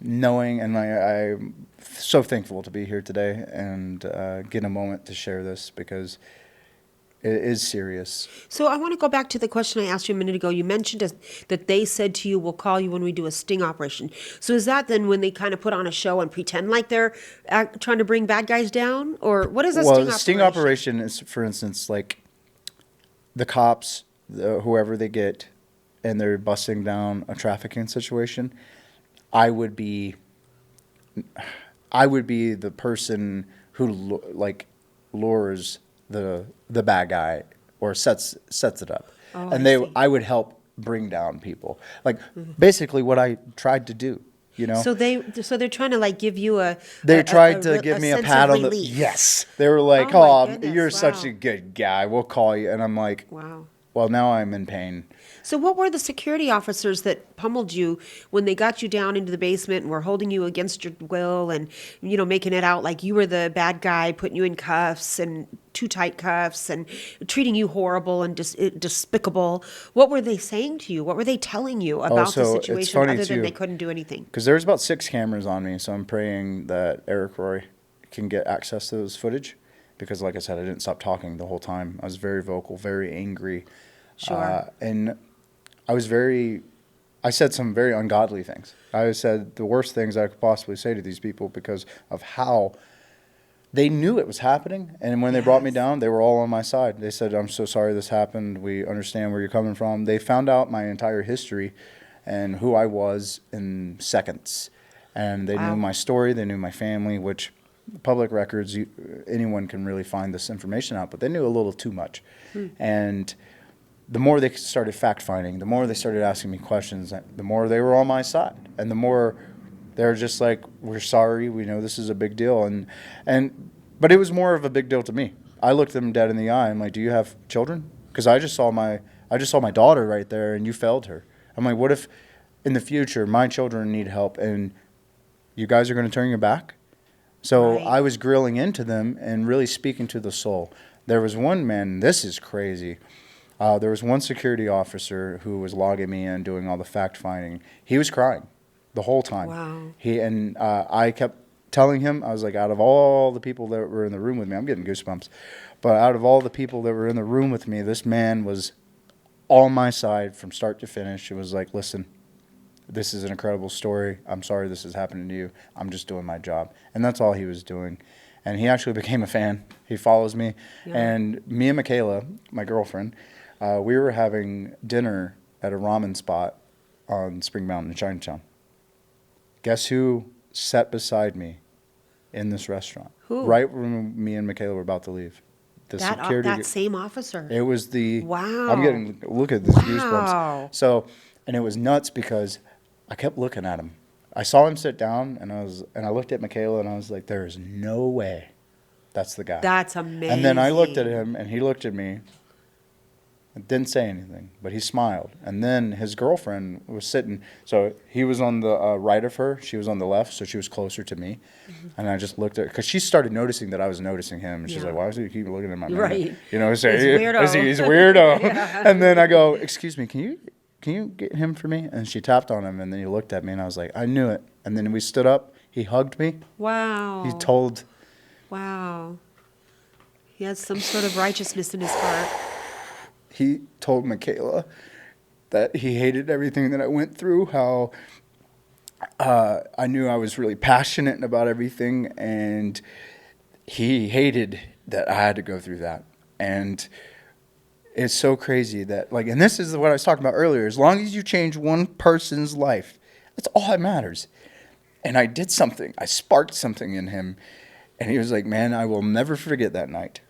S2: knowing, and I'm so thankful to be here today and get a moment to share this because it is serious.
S1: So I want to go back to the question I asked you a minute ago. You mentioned that they said to you, we'll call you when we do a sting operation. So is that then when they kind of put on a show and pretend like they're trying to bring bad guys down? Or what is a
S2: Well,
S1: sting
S2: the
S1: operation?
S2: sting operation is, for instance, like the cops, whoever they get, and they're busting down a trafficking situation. I would be the person who lures the bad guy or sets it up,
S1: Oh,
S2: and
S1: I see.
S2: I would help bring down people. Like basically what I tried to do. You know.
S1: So they're trying to like give you
S2: They tried to give me a
S1: sense
S2: pat
S1: of
S2: on the.
S1: relief.
S2: Yes, they were like,
S1: Oh, my
S2: "Oh,
S1: goodness,
S2: you're such
S1: wow.
S2: a good guy. We'll call you." And I'm like,
S1: Wow.
S2: "Well, now I'm in pain."
S1: So what were the security officers that pummeled you when they got you down into the basement and were holding you against your will and, making it out like you were the bad guy, putting you in cuffs and too tight cuffs and treating you horrible and despicable? What were they saying to you? What were they telling you about the
S2: so it's
S1: situation
S2: funny,
S1: other than
S2: too.
S1: they couldn't do anything?
S2: Because there's about 6 cameras on me, so I'm praying that Eric Roy can get access to this footage. Because, like I said, I didn't stop talking the whole time. I was very vocal, very angry.
S1: Sure.
S2: And I said some very ungodly things. I said the worst things I could possibly say to these people because of how they knew it was happening. And when they brought me
S1: Yes.
S2: down, they were all on my side. They said, "I'm so sorry this happened. We understand where you're coming from." They found out my entire history and who I was in seconds. And they
S1: Wow.
S2: knew my story. They knew my family, which public records, anyone can really find this information out. But they knew a little too much. And the more they started fact-finding, the more they started asking me questions, the more they were on my side. And the more they're just like, we're sorry, we know this is a big deal. But it was more of a big deal to me. I looked them dead in the eye. I'm like, do you have children? Because I just saw my daughter right there, and you failed her. I'm like, what if in the future my children need help and you guys are going to turn your back? So
S1: Right.
S2: I was grilling into them and really speaking to the soul. There was one man, this is crazy. There was one security officer who was logging me in, doing all the fact finding. He was crying the whole time.
S1: Wow.
S2: I kept telling him, I was like, out of all the people that were in the room with me, I'm getting goosebumps, but out of all the people that were in the room with me, this man was on my side from start to finish. It was like, listen, this is an incredible story. I'm sorry this is happening to you. I'm just doing my job. And that's all he was doing. And he actually became a fan. He follows me.
S1: Yeah.
S2: And me and Michaela, my girlfriend, we were having dinner at a ramen spot on Spring Mountain in Chinatown. Guess who sat beside me in this restaurant?
S1: Who?
S2: Right when me and Michaela were about to leave. The security.
S1: That same officer.
S2: It was the.
S1: Wow.
S2: I'm getting, look at this goosebumps.
S1: Wow.
S2: So, and it was nuts because I kept looking at him. I saw him sit down, and I looked at Michaela, and I was like, there is no way that's the guy.
S1: That's amazing.
S2: And then I looked at him, and he looked at me and didn't say anything, but he smiled. And then his girlfriend was sitting, so he was on the right of her, she was on the left, so she was closer to me. Mm-hmm. And I just looked at her, because she started noticing that I was noticing him, and she's like, why does he keep looking at my man?
S1: Right.
S2: You know, so
S1: He's weirdo.
S2: He's a weirdo. Yeah. And then I go, excuse me, can you get him for me? And she tapped on him, and then he looked at me, and I was like, I knew it. And then we stood up, he hugged me.
S1: Wow.
S2: He told.
S1: Wow. He has some sort of righteousness in his heart.
S2: He told Michaela that he hated everything that I went through, how I knew I was really passionate about everything, and he hated that I had to go through that. And it's so crazy that, like, and this is what I was talking about earlier, as long as you change one person's life, that's all that matters. And I did something. I sparked something in him, and he was like, man, I will never forget that night.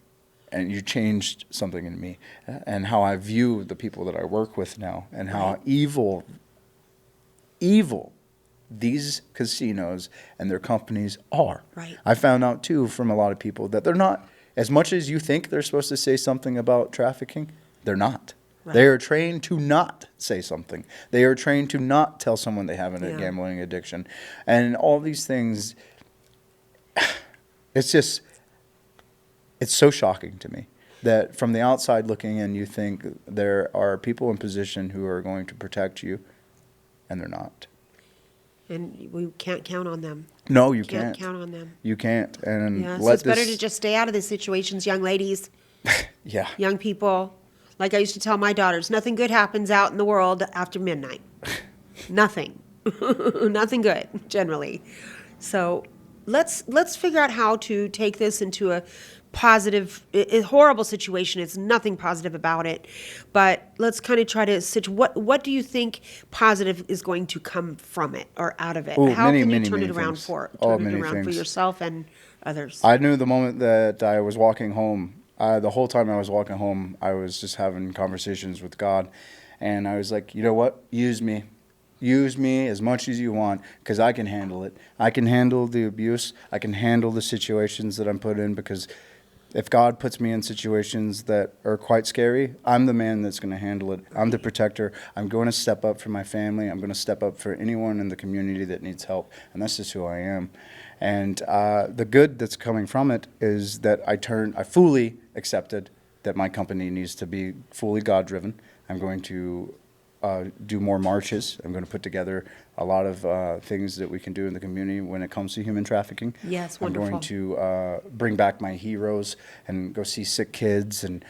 S2: And you changed something in me, and how I view the people that I work with now, and how evil these casinos and their companies are.
S1: Right.
S2: I found out, too, from a lot of people that they're not, as much as you think they're supposed to say something about trafficking, they're not. Right. They are trained to not say something. They are trained to not tell someone they have a gambling addiction. And all these things, it's so shocking to me that from the outside looking in, you think there are people in position who are going to protect you, and they're not.
S1: And we can't count on them.
S2: No, you can't.
S1: Can't count on them.
S2: You can't. And
S1: yeah, so it's better to just stay out of these situations, young ladies.
S2: Yeah.
S1: Young people. Like I used to tell my daughters, nothing good happens out in the world after midnight. Nothing. Nothing good, generally. So let's figure out how to take this into a positive, a horrible situation. It's nothing positive about it, but let's kind of try to what do you think positive is going to come from it or out of it?
S2: Ooh,
S1: How
S2: many,
S1: can you
S2: many,
S1: turn
S2: many
S1: it around
S2: things.
S1: turn it
S2: Many
S1: around for
S2: things.
S1: yourself and others?
S2: I knew the moment that I was walking home, the whole time I was walking home, I was just having conversations with God, and I was like, you know what? Use me. Use me as much as you want, because I can handle it. I can handle the abuse. I can handle the situations that I'm put in, because if God puts me in situations that are quite scary, I'm the man that's going to handle it. I'm the protector. I'm going to step up for my family. I'm going to step up for anyone in the community that needs help, and that's just who I am. And the good that's coming from it is that I fully accepted that my company needs to be fully God-driven. I'm going to do more marches. I'm going to put together a lot of things that we can do in the community when it comes to human trafficking.
S1: Yes, wonderful.
S2: I'm going to bring back my heroes and go see sick kids and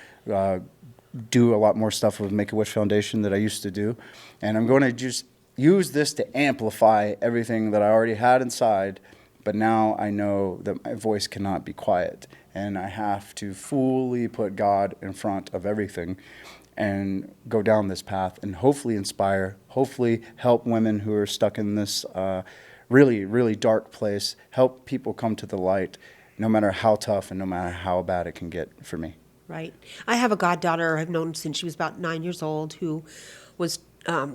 S2: do a lot more stuff with Make-A-Wish Foundation that I used to do. And I'm going to just use this to amplify everything that I already had inside, but now I know that my voice cannot be quiet, and I have to fully put God in front of everything and go down this path and hopefully inspire, hopefully help women who are stuck in this really, really dark place, help people come to the light, no matter how tough and no matter how bad it can get for me.
S1: Right. I have a goddaughter I've known since she was about 9 years old who was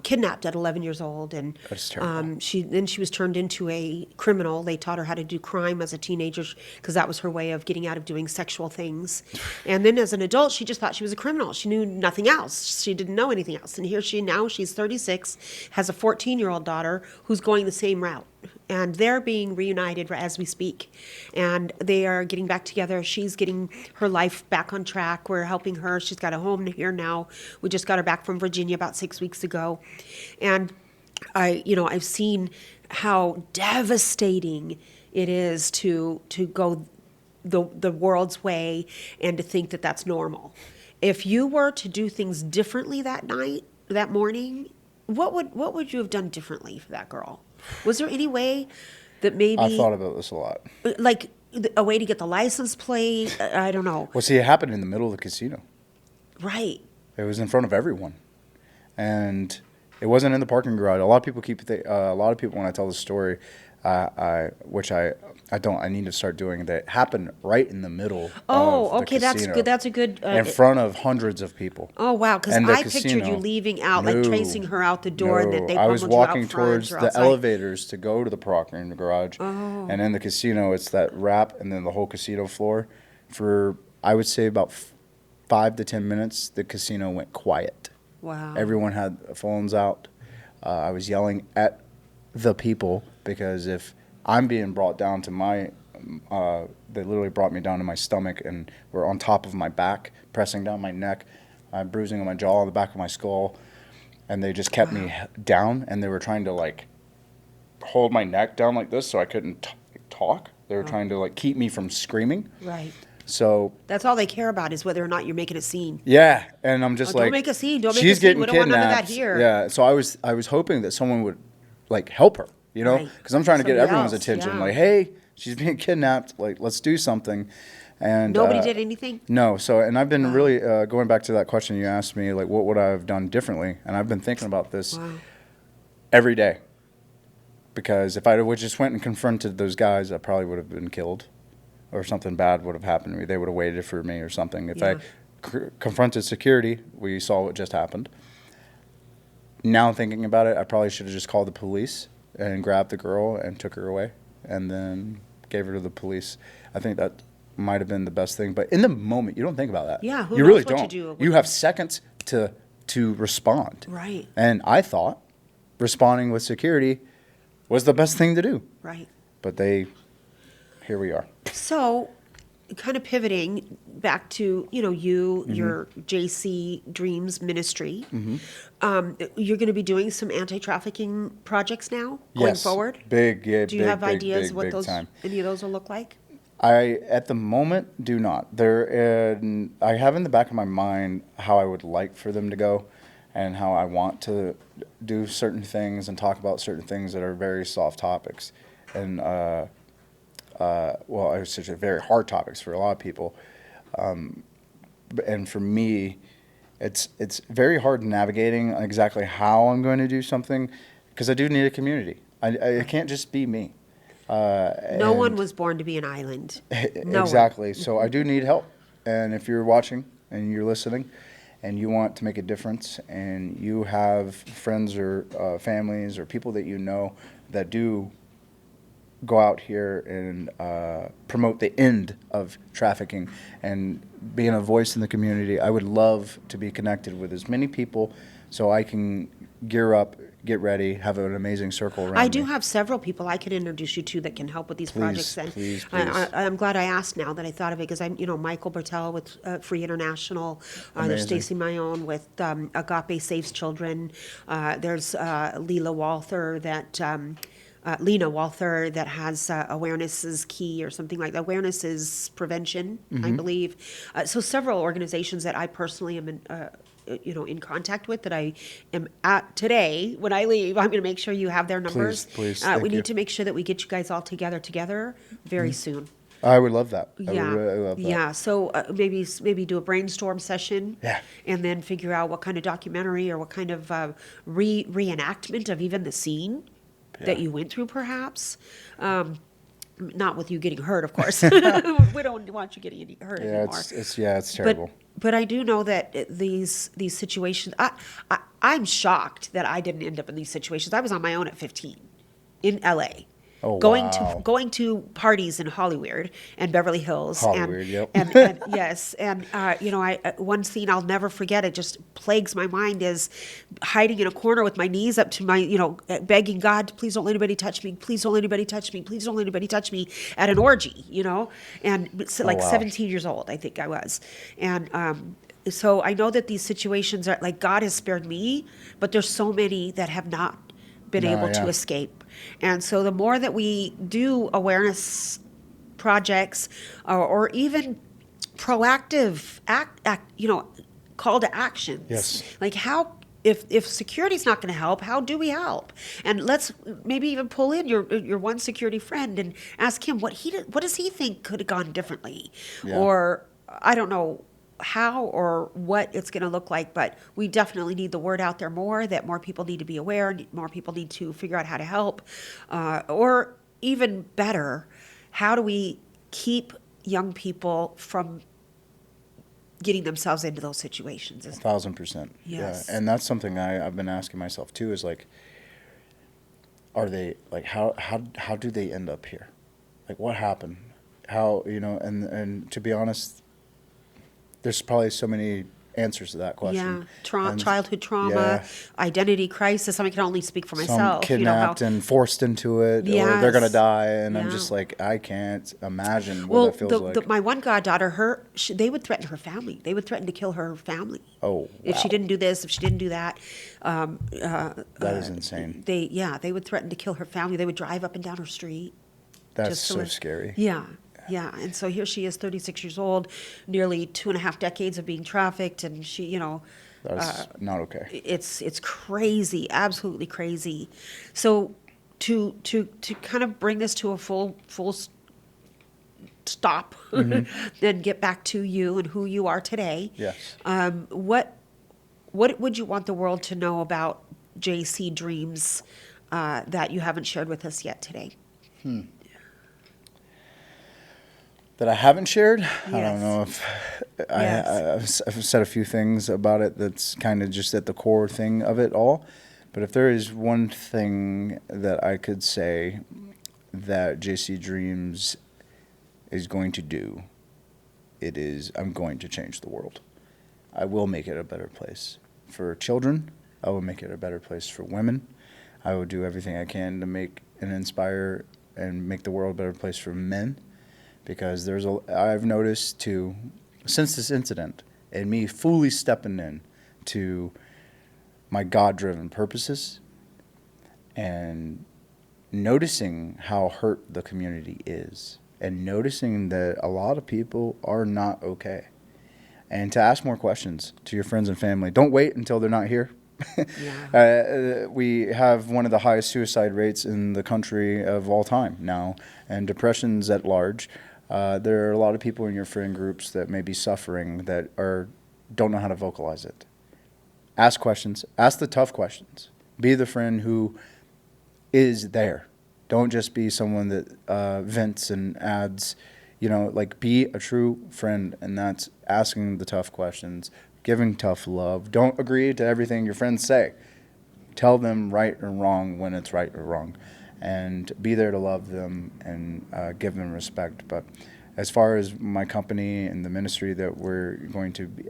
S1: kidnapped at 11 years old, and
S2: That's terrible.
S1: she was turned into a criminal. They taught her how to do crime as a teenager because that was her way of getting out of doing sexual things. And then as an adult, she just thought she was a criminal. She knew nothing else. She didn't know anything else. And here she's 36, has a 14-year-old daughter who's going the same route. And they're being reunited as we speak. And they are getting back together. She's getting her life back on track. We're helping her. She's got a home here now. We just got her back from Virginia about 6 weeks ago. And I've seen how devastating it is to go the world's way and to think that that's normal. If you were to do things differently that morning, what would you have done differently for that girl? Was there any way that maybe...
S2: I've thought about this a lot.
S1: Like a way to get the license plate? I don't know.
S2: Well, see, it happened in the middle of the casino.
S1: Right.
S2: It was in front of everyone. And it wasn't in the parking garage. A lot of people when I tell the story, I need to start doing that. Happened right in the middle of the
S1: that's
S2: casino,
S1: good. That's a good...
S2: in front of hundreds of people.
S1: Oh, wow, because I pictured you leaving out, like tracing her out the door, and that they
S2: I was
S1: pummeled you out
S2: walking
S1: front
S2: towards
S1: or
S2: the
S1: outside.
S2: elevators to go to the parking garage. Oh. And in the casino, it's that wrap and then the whole casino floor. For, I would say, about 5 to 10 minutes, the casino went quiet.
S1: Wow.
S2: Everyone had phones out. I was yelling at the people because if I'm being brought down to my... they literally brought me down to my stomach and were on top of my back, pressing down my neck, bruising on my jaw, on the back of my skull, and they just kept me down, and they were trying to like hold my neck down like this so I couldn't talk. They were trying to like keep me from screaming.
S1: Right.
S2: So
S1: that's all they care about is whether or not you're making a scene.
S2: Yeah, and I'm just
S1: don't
S2: like,
S1: make a scene. Don't make
S2: she's
S1: a scene.
S2: getting
S1: We don't want none of that
S2: kidnapped.
S1: here.
S2: Yeah, so I was hoping that someone would like help her,
S1: Right.
S2: because I'm trying to get
S1: Somebody
S2: everyone's
S1: else,
S2: attention.
S1: yeah.
S2: Like, hey, she's being kidnapped. Like, let's do something. And
S1: Nobody did anything?
S2: No. So, and I've been really going back to that question you asked me, like, what would I have done differently? And I've been thinking about this every day. Because if I would just went and confronted those guys, I probably would have been killed, or something bad would have happened to me. They would have waited for me or something. If I confronted security, we saw what just happened. Now thinking about it, I probably should have just called the police and grabbed the girl and took her away and then gave her to the police. I think that might have been the best thing. But in the moment, you don't think about that.
S1: Yeah, who
S2: you
S1: knows
S2: really
S1: what
S2: don't.
S1: you do.
S2: You have seconds to respond.
S1: Right.
S2: And I thought responding with security was the best thing to do.
S1: Right.
S2: But here we are.
S1: So, kind of pivoting back to, your JC Dreams ministry, you're going to be doing some anti-trafficking projects now going forward?
S2: Big, yeah.
S1: Do you have ideas
S2: big,
S1: what
S2: big
S1: those
S2: time.
S1: any of those will look like?
S2: I, at the moment, do not. I have in the back of my mind how I would like for them to go and how I want to do certain things and talk about certain things that are very soft topics. And, I would say very hard topics for a lot of people. And for me, it's very hard navigating exactly how I'm going to do something because I do need a community. I can't just be me.
S1: No one was born to be an island. No
S2: exactly.
S1: one.
S2: So I do need help. And if you're watching and you're listening and you want to make a difference and you have friends or families or people that you know that do go out here and promote the end of trafficking and being a voice in the community, I would love to be connected with as many people so I can gear up, get ready, have an amazing circle around
S1: I
S2: me.
S1: do have several people I can introduce you to that can help with these projects. And
S2: please.
S1: I'm glad I asked now that I thought of it because I'm, Michael Bertel with Free International. There's Stacy Mayone with Agape Saves Children. There's Lena Walther that has Awareness is Key or something like that. Awareness is Prevention, I believe. So several organizations that I personally am in contact with that I am at today. When I leave, I'm going to make sure you have their numbers.
S2: Please.
S1: We need to make sure that we get you guys all together very soon.
S2: I would love that.
S1: Yeah.
S2: I would really love that.
S1: Yeah. So maybe do a brainstorm session.
S2: Yeah.
S1: And then figure out what kind of documentary or what kind of reenactment of even the scene that you went through, perhaps. Not with you getting hurt, of course. We don't want you getting hurt anymore.
S2: It's terrible.
S1: but I do know that these situations. I'm shocked that I didn't end up in these situations. I was on my own at 15 in LA.
S2: Oh,
S1: Going
S2: wow.
S1: to going to parties in Hollywood and Beverly Hills,
S2: Hollywood, yep.
S1: and yes, and one scene I'll never forget. It just plagues my mind is hiding in a corner with my knees up to my, begging God, please don't let anybody touch me, please don't let anybody touch me, please don't let anybody touch me at an orgy, and so,
S2: Oh,
S1: like
S2: wow.
S1: 17 years old, I think I was, and so I know that these situations are like God has spared me, but there's so many that have not been
S2: No,
S1: able to
S2: yeah.
S1: escape. And so the more that we do awareness projects or even proactive call to actions,
S2: Yes.
S1: like how if security's not going to help, how do we help? And let's maybe even pull in your one security friend and ask him what does he think could have gone differently,
S2: Yeah.
S1: or I don't know how or what it's going to look like, but we definitely need the word out there more, that more people need to be aware, more people need to figure out how to help, or even better, how do we keep young people from getting themselves into those situations?
S2: 1,000%.
S1: Yes.
S2: Yeah. And that's something I've been asking myself too, is like, are they like, how do they end up here? Like, what happened? How, and to be honest, there's probably so many answers to that question.
S1: Yeah,
S2: And
S1: childhood trauma,
S2: yeah,
S1: identity crisis. I mean, I can only speak for
S2: some
S1: myself.
S2: kidnapped and forced into it, or they're gonna
S1: Yes.
S2: die, and I'm
S1: Yeah.
S2: just like, I can't imagine what
S1: Well,
S2: that feels like.
S1: my one goddaughter, they would threaten her family. They would threaten to kill her family.
S2: Oh,
S1: If she
S2: wow.
S1: didn't do this, if she didn't do that.
S2: That is insane.
S1: They would threaten to kill her family. They would drive up and down her street.
S2: That's
S1: just to
S2: so
S1: live.
S2: scary.
S1: Yeah. Yeah. And so here she is, 36 years old, nearly 2.5 decades of being trafficked. And she,
S2: That's not okay.
S1: it's crazy, absolutely crazy. So to kind of bring this to a full stop, then get back to you and who you are today.
S2: Yes.
S1: What would you want the world to know about JC Dreams that you haven't shared with us yet today?
S2: That I haven't shared? I don't
S1: Yes.
S2: know if
S1: Yes.
S2: I've said a few things about it that's kind of just at the core thing of it all. But if there is one thing that I could say that JC Dreams is going to do, it is, I'm going to change the world. I will make it a better place for children. I will make it a better place for women. I will do everything I can to make and inspire and make the world a better place for men. Because I've noticed too, since this incident, and me fully stepping in to my God-driven purposes, and noticing how hurt the community is, and noticing that a lot of people are not okay, and to ask more questions to your friends and family. Don't wait until they're not here.
S1: Yeah.
S2: We have one of the highest suicide rates in the country of all time now, and depression's at large. There are a lot of people in your friend groups that may be suffering that don't know how to vocalize it. Ask questions. Ask the tough questions. Be the friend who is there. Don't just be someone that vents and adds, be a true friend, and that's asking the tough questions, giving tough love. Don't agree to everything your friends say. Tell them right or wrong when it's right or wrong, and be there to love them and give them respect. But as far as my company and the ministry that we're going to be,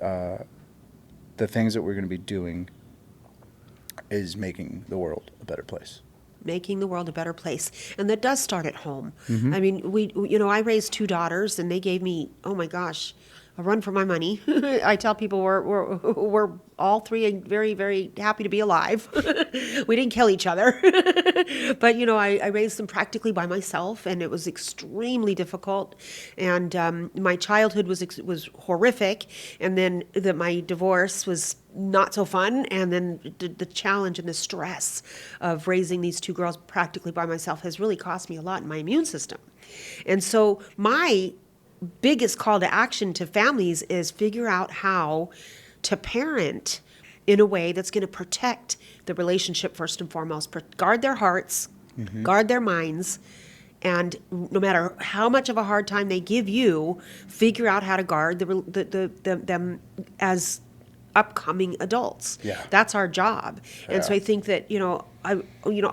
S2: the things that we're going to be doing is making the world a better place.
S1: Making the world a better place. And that does start at home. I mean, I raised 2 daughters and they gave me, oh my gosh, a run for my money. I tell people we're all 3 very, very happy to be alive. We didn't kill each other. But, I raised them practically by myself, and it was extremely difficult. And my childhood was horrific. And then my divorce was not so fun. And then the challenge and the stress of raising these 2 girls practically by myself has really cost me a lot in my immune system. And so my biggest call to action to families is figure out how to parent in a way that's going to protect the relationship first and foremost, guard their hearts, guard their minds, And no matter how much of a hard time they give you, figure out how to guard them as upcoming adults.
S2: Yeah.
S1: That's our job. And so
S2: Yeah.
S1: I think that,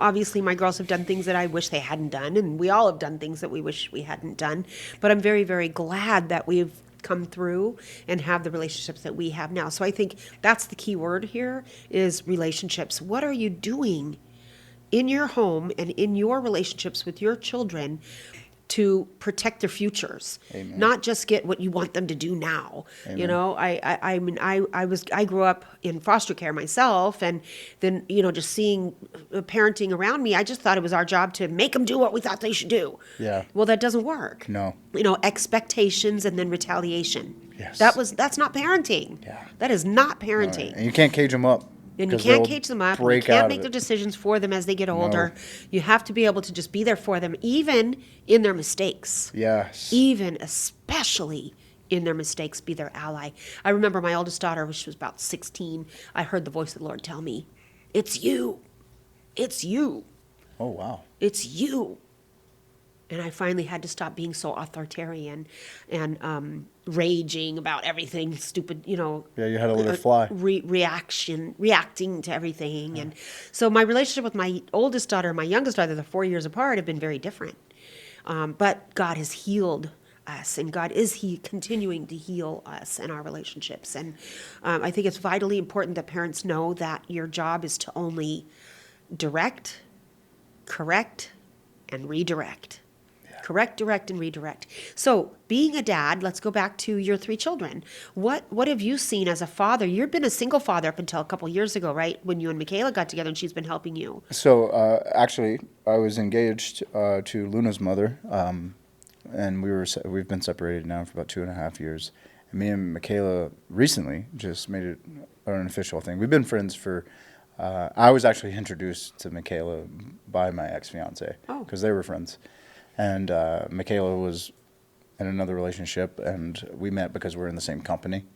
S1: obviously my girls have done things that I wish they hadn't done, and we all have done things that we wish we hadn't done. But I'm very, very glad that we've come through and have the relationships that we have now. So I think that's the key word here is relationships. What are you doing in your home and in your relationships with your children to protect their futures,
S2: Amen.
S1: not just get what you want them to do now.
S2: Amen.
S1: I grew up in foster care myself, and then just seeing parenting around me, I just thought it was our job to make them do what we thought they should do.
S2: Yeah.
S1: Well, that doesn't work.
S2: No.
S1: Expectations and then retaliation.
S2: Yes.
S1: That's not parenting.
S2: Yeah.
S1: That is not parenting.
S2: And you can't cage them up.
S1: And you
S2: 'cause
S1: can't
S2: they'll
S1: cage them up. And you
S2: break
S1: can't
S2: out
S1: make
S2: of
S1: their
S2: it.
S1: decisions for them as they get older. You have to be able to just be there for them, even in their mistakes.
S2: Yes.
S1: Even, especially in their mistakes, be their ally. I remember my oldest daughter, when she was about 16, I heard the voice of the Lord tell me, "It's you. It's you.
S2: Oh, wow.
S1: It's you." And I finally had to stop being so authoritarian and raging about everything, stupid,
S2: Yeah, you had to let it fly.
S1: reacting to everything. And so my relationship with my oldest daughter and my youngest daughter, they're 4 years apart, have been very different. But God has healed us, and God is continuing to heal us and our relationships. And I think it's vitally important that parents know that your job is to only direct, correct, and redirect. Correct, direct, and redirect. So being a dad, let's go back to your 3 children. What have you seen as a father? You've been a single father up until a couple years ago, right? When you and Michaela got together and she's been helping you.
S2: So actually, I was engaged to Luna's mother, and we've been separated now for about 2.5 years. And me and Michaela recently just made it an official thing. We've been friends for. I was actually introduced to Michaela by my ex-fiance because they were friends. And Michaela was in another relationship, and we met because we're in the same company.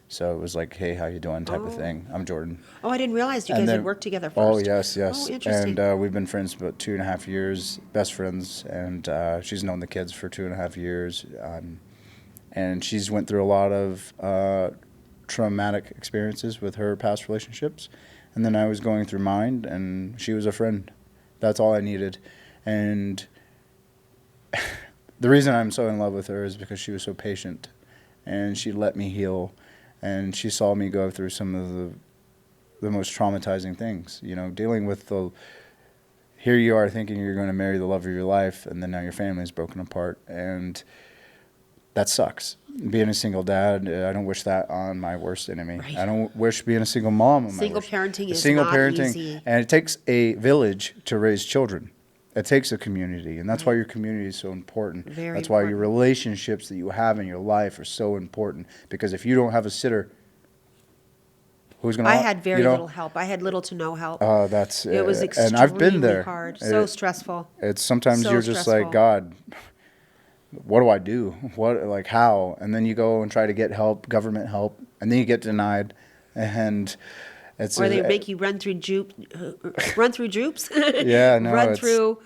S2: So it was like, hey, how you doing type of thing. I'm Jordan.
S1: Oh, I didn't realize you
S2: And
S1: guys
S2: then-
S1: had worked together first.
S2: Oh, yes.
S1: Oh, interesting.
S2: And we've been friends for about 2.5 years, best friends. And she's known the kids for 2.5 years. And she's went through a lot of traumatic experiences with her past relationships. And then I was going through mine, and she was a friend. That's all I needed. And the reason I'm so in love with her is because she was so patient, and she let me heal, and she saw me go through some of the most traumatizing things, dealing with here you are thinking you're going to marry the love of your life, and then now your family's broken apart, and that sucks. Being a single dad, I don't wish that on my worst enemy.
S1: Right.
S2: I don't wish being a single mom on my
S1: Single
S2: worst.
S1: parenting is
S2: Single
S1: not
S2: parenting,
S1: easy.
S2: and it takes a village to raise children. It takes a community, and that's why your community is so important.
S1: Very
S2: That's why your
S1: important.
S2: relationships that you have in your life are so important, because if you don't have a sitter, who's going to
S1: I had very little help. I had little to no help.
S2: that's
S1: It was
S2: and I've been
S1: extremely
S2: there.
S1: hard, so stressful.
S2: It's sometimes
S1: So
S2: you're just
S1: stressful.
S2: like, God, what do I do? How? And then you go and try to get help, government help, and then you get denied, and it's
S1: Or they make you run through droops.
S2: Yeah, no,
S1: Run
S2: it's-
S1: through,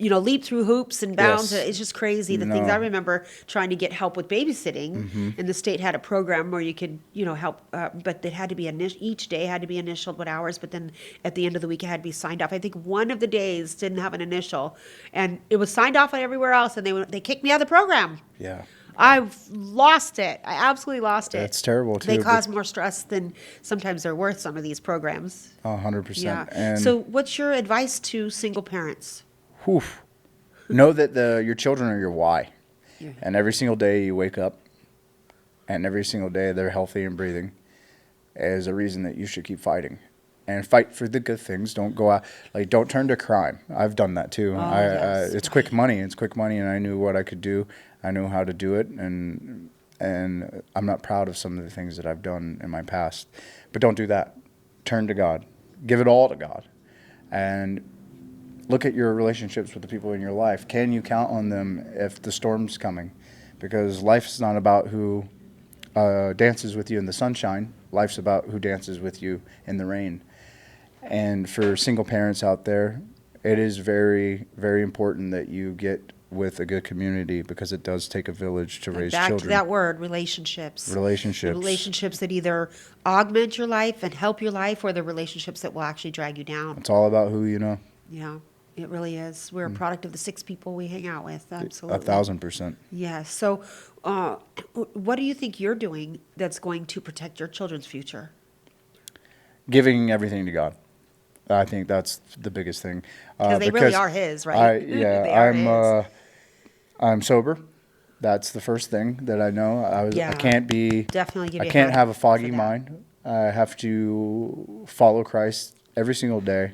S1: leap through hoops and bounds.
S2: Yes.
S1: It's just crazy. The things I remember trying to get help with babysitting, and the state had a program where you could, help, but it had to be each day had to be initialed what hours, but then at the end of the week it had to be signed off. I think one of the days didn't have an initial, and it was signed off on everywhere else, and they kicked me out of the program.
S2: Yeah.
S1: I've lost it. I absolutely lost it.
S2: That's terrible, too,
S1: They
S2: but-
S1: cause more stress than sometimes they're worth, some of these programs.
S2: 100%.
S1: Yeah.
S2: And
S1: So what's your advice to single parents?
S2: whew, know that your children are your why. And every single day you wake up, and every single day they're healthy and breathing, is a reason that you should keep fighting. And fight for the good things. Don't go out, don't turn to crime. I've done that too.
S1: Yes.
S2: It's quick money. It's quick money, and I knew what I could do. I knew how to do it, and I'm not proud of some of the things that I've done in my past. But don't do that. Turn to God. Give it all to God. And look at your relationships with the people in your life. Can you count on them if the storm's coming? Because life's not about who dances with you in the sunshine. Life's about who dances with you in the rain. And for single parents out there, It is very, very important that you get with a good community, because it does take a village to raise
S1: Back
S2: children.
S1: to that word, relationships.
S2: Relationships.
S1: The relationships that either augment your life and help your life, or the relationships that will actually drag you down.
S2: It's all about who you know.
S1: Yeah, it really is. We're a product of the 6 people we hang out with. Absolutely.
S2: 1,000%.
S1: Yes. So, what do you think you're doing that's going to protect your children's future?
S2: Giving everything to God. I think that's the biggest thing.
S1: Because they really are His, right? They are His.
S2: I'm sober. That's the first thing that I know. I can't be.
S1: Definitely give
S2: I
S1: you a
S2: can't
S1: hand
S2: have a foggy
S1: for that.
S2: mind. I have to follow Christ every single day.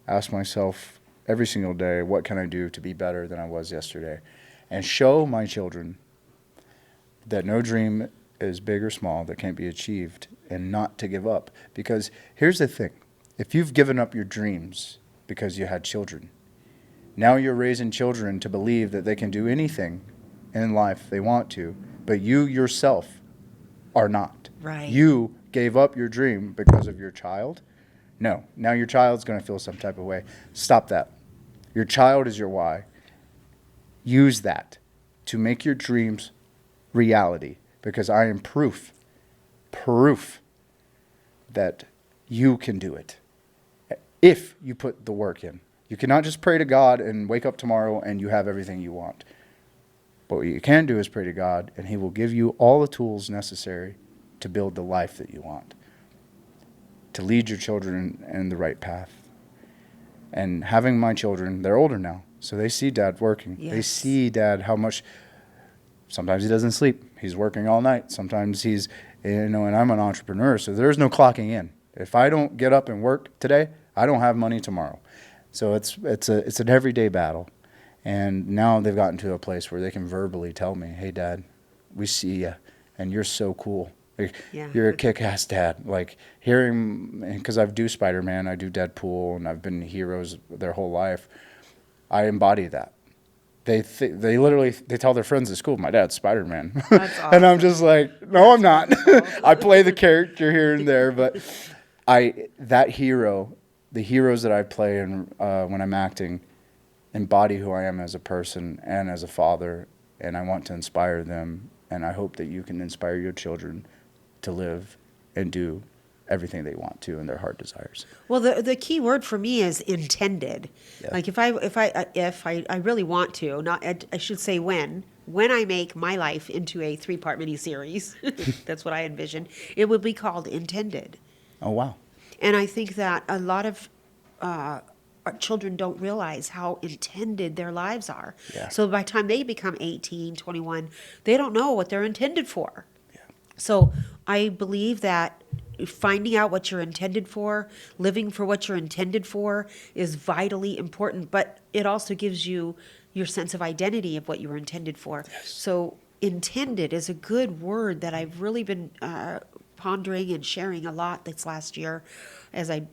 S2: Ask myself every single day, what can I do to be better than I was yesterday, and show my children that no dream is big or small that can't be achieved, and not to give up. Because here's the thing: if you've given up your dreams because you had children, now you're raising children to believe that they can do anything in life they want to, but you yourself are not.
S1: Right.
S2: You gave up your dream because of your child. No. Now your child's going to feel some type of way. Stop that. Your child is your why. Use that to make your dreams reality, because I am proof that you can do it if you put the work in. You cannot just pray to God and wake up tomorrow and you have everything you want. But what you can do is pray to God, and He will give you all the tools necessary to build the life that you want, to lead your children in the right path. And having my children, they're older now, so they see Dad working.
S1: Yes.
S2: They see Dad how much, sometimes he doesn't sleep. He's working all night. Sometimes he's, and I'm an entrepreneur, so there's no clocking in. If I don't get up and work today, I don't have money tomorrow. So it's an everyday battle. And now they've gotten to a place where they can verbally tell me, "Hey, Dad, we see you, and you're so cool. Like,
S1: Yeah.
S2: You're a kick-ass dad." Like, hearing, because I do Spider-Man, I do Deadpool, and I've been heroes their whole life. I embody that. They literally tell their friends at school, "My dad's Spider-Man."
S1: That's awesome.
S2: And I'm just like, "No, I'm not." I play the character here and there, but the heroes that I play in when I'm acting, embody who I am as a person and as a father, and I want to inspire them, and I hope that you can inspire your children to live and do everything they want to in their heart desires.
S1: Well, the key word for me is intended.
S2: Yeah.
S1: Like if I really want to, I should say when I make my life into a 3-part miniseries, that's what I envision, it would be called Intended.
S2: Oh, wow.
S1: And I think that a lot of our children don't realize how intended their lives are.
S2: Yeah.
S1: So by the time they become 18, 21, they don't know what they're intended for.
S2: Yeah.
S1: So I believe that finding out what you're intended for, living for what you're intended for, is vitally important, but it also gives you your sense of identity of what you were intended for.
S2: Yes.
S1: So intended is a good word that I've really been pondering and sharing a lot this last year as I,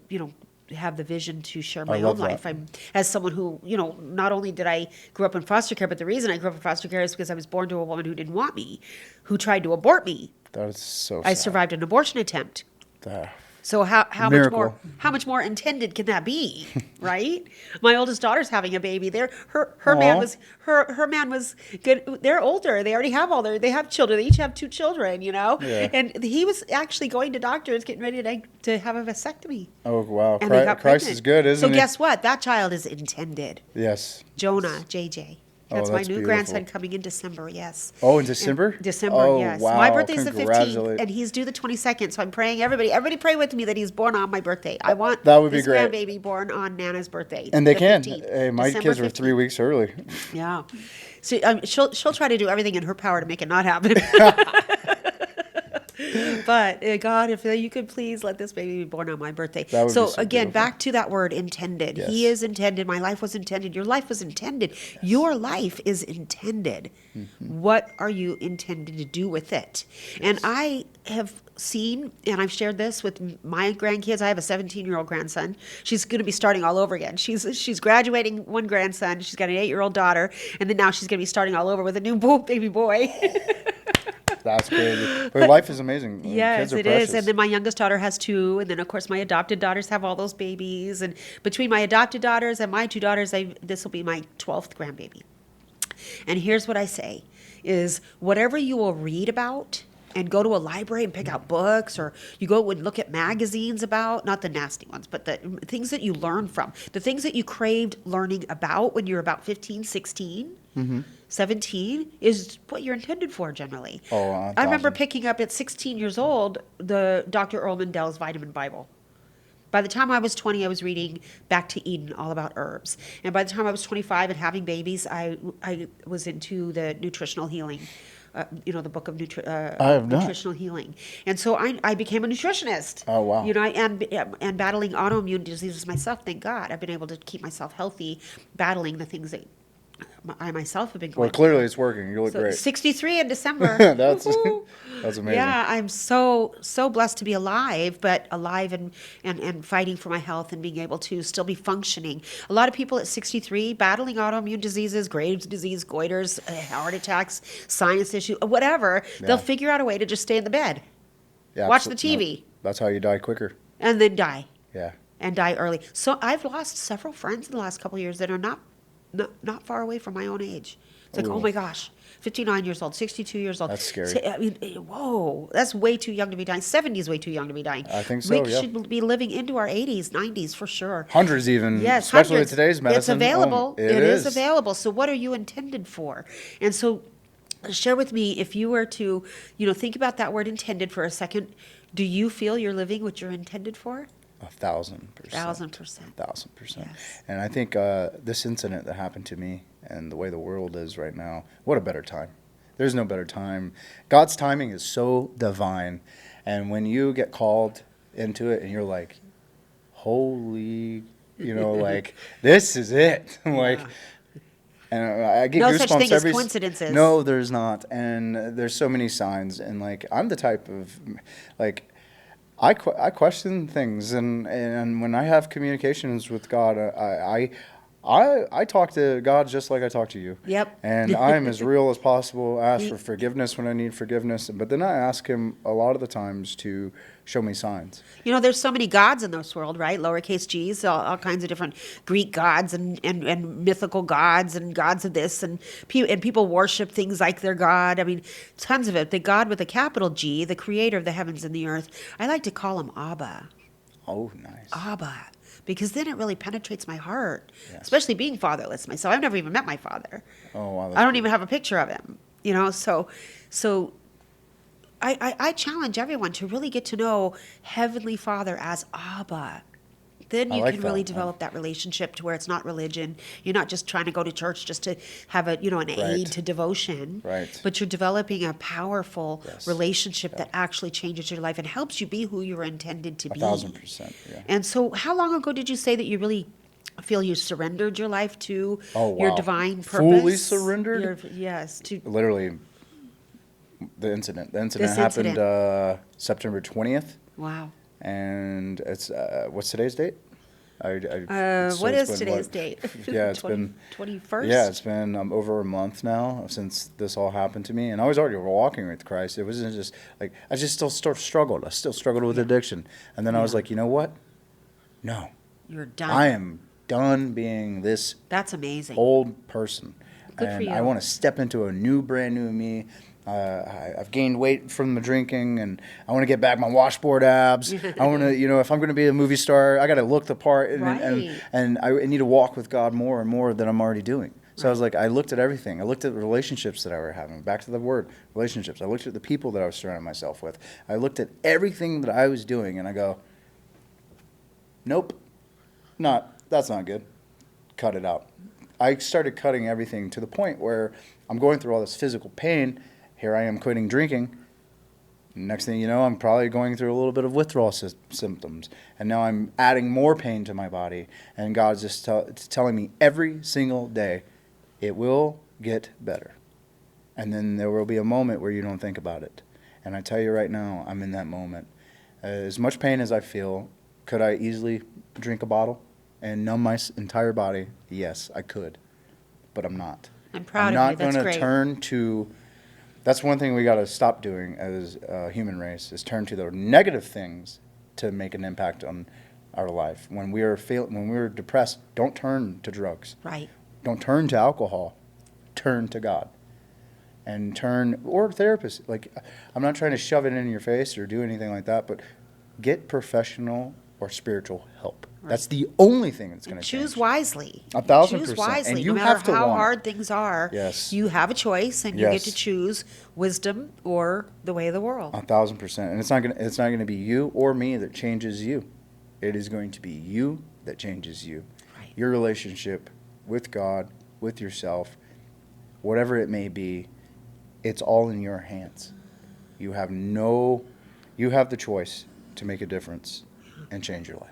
S1: have the vision to share my own life. I'm, as someone who, not only did I grow up in foster care, but the reason I grew up in foster care is because I was born to a woman who didn't want me, who tried to abort me.
S2: That is so
S1: I
S2: sad.
S1: survived an abortion attempt.
S2: Ah.
S1: So how
S2: Miracle.
S1: much more intended can that be, right? My oldest daughter's having a baby. Her man was good. They're older. They already have they have children. They each have 2 children,
S2: Yeah.
S1: And he was actually going to doctors, getting ready to have a vasectomy.
S2: Oh, wow.
S1: And they got
S2: Christ
S1: pregnant.
S2: is good, isn't
S1: So
S2: he?
S1: guess what? That child is intended.
S2: Yes.
S1: Jonah, JJ.
S2: Oh,
S1: That's my
S2: that's
S1: new
S2: beautiful.
S1: grandson coming in December, yes.
S2: Oh, in December?
S1: December,
S2: Oh,
S1: yes.
S2: wow.
S1: My birthday's the 15th,
S2: Congratulate-
S1: and he's due the 22nd, so I'm praying everybody pray with me that he's born on my birthday. I want
S2: That would be
S1: this
S2: great.
S1: grandbaby born on Nana's birthday.
S2: And they
S1: the
S2: can.
S1: 15th,
S2: Hey, my
S1: December
S2: kids were
S1: 15th.
S2: 3 weeks early.
S1: Yeah. So she'll try to do everything in her power to make it not happen. But God, if you could please let this baby be born on my birthday.
S2: That would be
S1: So
S2: so
S1: again,
S2: beautiful.
S1: back to that word intended.
S2: Yes.
S1: He is intended. My life was intended. Your life was intended. Yes. Your life is intended. Mm-hmm. What are you intended to do with it? Yes. And I have seen, and I've shared this with my grandkids. I have a 17-year-old grandson. She's going to be starting all over again. She's graduating one grandson. She's got an 8-year-old daughter, and then now she's going to be starting all over with a new baby boy.
S2: That's crazy. But life is amazing.
S1: Yes,
S2: Kids are
S1: it
S2: precious.
S1: is. And then my youngest daughter has two. And then, of course, my adopted daughters have all those babies. And between my adopted daughters and my two daughters, this will be my 12th grandbaby. And here's what I say is whatever you will read about and go to a library and pick out books, or you go and look at magazines about, not the nasty ones, but the things that you learn from, the things that you craved learning about when you're about 15, 16, 17 is what you're intended for generally.
S2: Oh,
S1: I remember
S2: 1,000.
S1: picking up at 16 years old the Dr. Earl Mindell's Vitamin Bible. By the time I was 20, I was reading Back to Eden, all about herbs. And by the time I was 25 and having babies, I was into the nutritional healing, the book of
S2: I have not.
S1: nutritional healing. And so I became a nutritionist.
S2: Oh, wow.
S1: And battling autoimmune diseases myself, thank God. I've been able to keep myself healthy, battling the things that I myself have been going
S2: Well, clearly it's working. You look
S1: so
S2: great.
S1: 63 in December.
S2: That's
S1: Woohoo.
S2: that's amazing.
S1: Yeah, I'm so blessed to be alive, but alive and fighting for my health and being able to still be functioning. A lot of people at 63 battling autoimmune diseases, Graves' disease, goiters, heart attacks, sinus issue, whatever, they'll figure out a way to just stay in the bed,
S2: Yeah,
S1: watch the
S2: absolutely.
S1: TV,
S2: No, that's how you die quicker.
S1: and then die.
S2: Yeah.
S1: And die early. So I've lost several friends in the last couple of years that are not far away from my own age. It's like,
S2: Ooh.
S1: oh my gosh, 59 years old, 62 years old.
S2: That's scary.
S1: I mean, whoa, that's way too young to be dying. 70 is way too young to be dying.
S2: I think so,
S1: We
S2: yeah.
S1: should be living into our 80s, 90s for sure.
S2: Hundreds even,
S1: Yes,
S2: especially
S1: hundreds.
S2: with today's medicine.
S1: It's available.
S2: It
S1: It is
S2: is.
S1: available. So what are you intended for? And so share with me, if you were to, think about that word intended for a second, do you feel you're living what you're intended for?
S2: 1,000%.
S1: 1,000%.
S2: 1,000%.
S1: Yes.
S2: And I think this incident that happened to me and the way the world is right now, what a better time. There's no better time. God's timing is so divine. And when you get called into it and you're like, holy, like, this is it. Like, and I get
S1: No
S2: goosebumps
S1: such thing as
S2: every
S1: coincidences.
S2: No, there's not. And there's so many signs. And like, I'm the type of, like, I question things, and when I have communications with God, I talk to God just like I talk to you.
S1: Yep.
S2: And I'm as real as possible. Ask for forgiveness when I need forgiveness, but then I ask Him a lot of the times to show me signs.
S1: There's so many gods in this world, right? Lowercase g's, all kinds of different Greek gods and mythical gods and gods of this. And people worship things like their God. I mean, tons of it. The God with a capital G, the creator of the heavens and the earth. I like to call him Abba.
S2: Oh, nice.
S1: Abba. Because then it really penetrates my heart,
S2: Yes.
S1: especially being fatherless myself. I've never even met my father.
S2: Oh, wow.
S1: I don't even have a picture of him, so I challenge everyone to really get to know Heavenly Father as Abba. Then
S2: I
S1: you
S2: like
S1: can really
S2: that.
S1: develop that relationship to where it's not religion. You're not just trying to go to church just to have an aid to devotion.
S2: Right.
S1: But you're developing a powerful
S2: Yes.
S1: relationship that actually changes your life and helps you be who you were intended to be.
S2: 1,000%. Yeah.
S1: And so how long ago did you say that you really feel you surrendered your life to
S2: Oh,
S1: your
S2: wow.
S1: divine purpose?
S2: Fully surrendered?
S1: Yes.
S2: Literally, the incident. The incident
S1: This
S2: happened
S1: incident.
S2: September 20th.
S1: Wow.
S2: And it's what's today's date? So
S1: What
S2: it's
S1: is
S2: been,
S1: today's date?
S2: Yeah, it's been
S1: 21st.
S2: Yeah, it's been over a month now since this all happened to me, and I was already walking with Christ. It wasn't just like I just still struggled. I still struggled with addiction, and then I was like, you know what? No,
S1: You're done.
S2: I am done being this
S1: That's amazing.
S2: old person,
S1: Good for
S2: and
S1: you.
S2: I want to step into a new, brand new me. I've gained weight from the drinking, and I want to get back my washboard abs. I want to, if I'm going to be a movie star, I got to look the part, and I need to walk with God more and more than I'm already doing. So I was like, I looked at everything. I looked at the relationships that I were having. Back to the word, relationships. I looked at the people that I was surrounding myself with. I looked at everything that I was doing, and I go, nope, that's not good. Cut it out. I started cutting everything to the point where I'm going through all this physical pain. Here I am quitting drinking. Next thing you know, I'm probably going through a little bit of withdrawal symptoms. And now I'm adding more pain to my body. And God's just telling me every single day, it will get better. And then there will be a moment where you don't think about it. And I tell you right now, I'm in that moment. As much pain as I feel, could I easily drink a bottle and numb my entire body? Yes, I could. But I'm not.
S1: I'm proud of you.
S2: I'm not
S1: That's
S2: going to
S1: great.
S2: turn to That's one thing we got to stop doing as a human race is turn to the negative things to make an impact on our life. When we are when we're depressed, don't turn to drugs.
S1: Right.
S2: Don't turn to alcohol. Turn to God. And or therapists. Like, I'm not trying to shove it in your face or do anything like that, but get professional or spiritual help. Right. That's the only thing that's going to change.
S1: Choose wisely.
S2: 1,000%.
S1: Choose wisely.
S2: And you
S1: no
S2: have
S1: matter
S2: to
S1: how
S2: want
S1: hard
S2: it.
S1: things are,
S2: Yes.
S1: you have a choice, and you get
S2: Yes.
S1: to choose wisdom or the way of the world.
S2: 1,000%. And it's not going to be you or me that changes you. It is going to be you that changes you.
S1: Right.
S2: Your relationship with God, with yourself, whatever it may be, it's all in your hands. You have the choice to make a difference and change your life.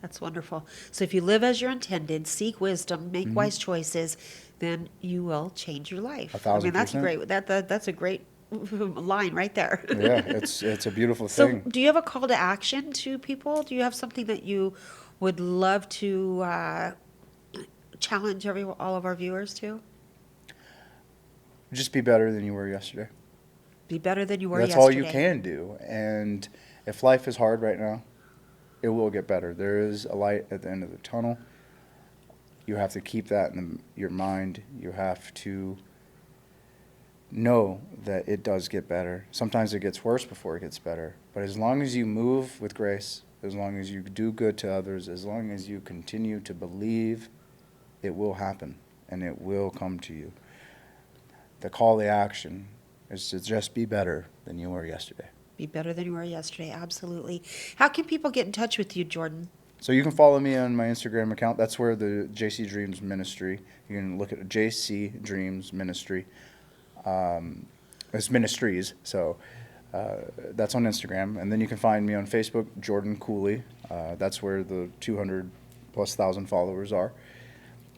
S1: That's wonderful. So if you live as you're intended, seek wisdom, make wise choices, then you will change your life.
S2: 1,000%.
S1: I mean, that's a great line right there.
S2: Yeah, it's a beautiful
S1: So
S2: thing.
S1: do you have a call to action to people? Do you have something that you would love to challenge all of our viewers to?
S2: Just be better than you were yesterday.
S1: Be better than you were
S2: That's
S1: yesterday.
S2: all you can do. And if life is hard right now, it will get better. There is a light at the end of the tunnel. You have to keep that in your mind. You have to know that it does get better. Sometimes it gets worse before it gets better. But as long as you move with grace, as long as you do good to others, as long as you continue to believe, it will happen and it will come to you. The call to action is to just be better than you were yesterday.
S1: Be better than you were yesterday, absolutely. How can people get in touch with you, Jordan?
S2: So you can follow me on my Instagram account. That's where the JC Dreams Ministry. You can look at JC Dreams Ministry. It's ministries, so that's on Instagram. And then you can find me on Facebook, Jordan Cooley. That's where the 200,000+ followers are.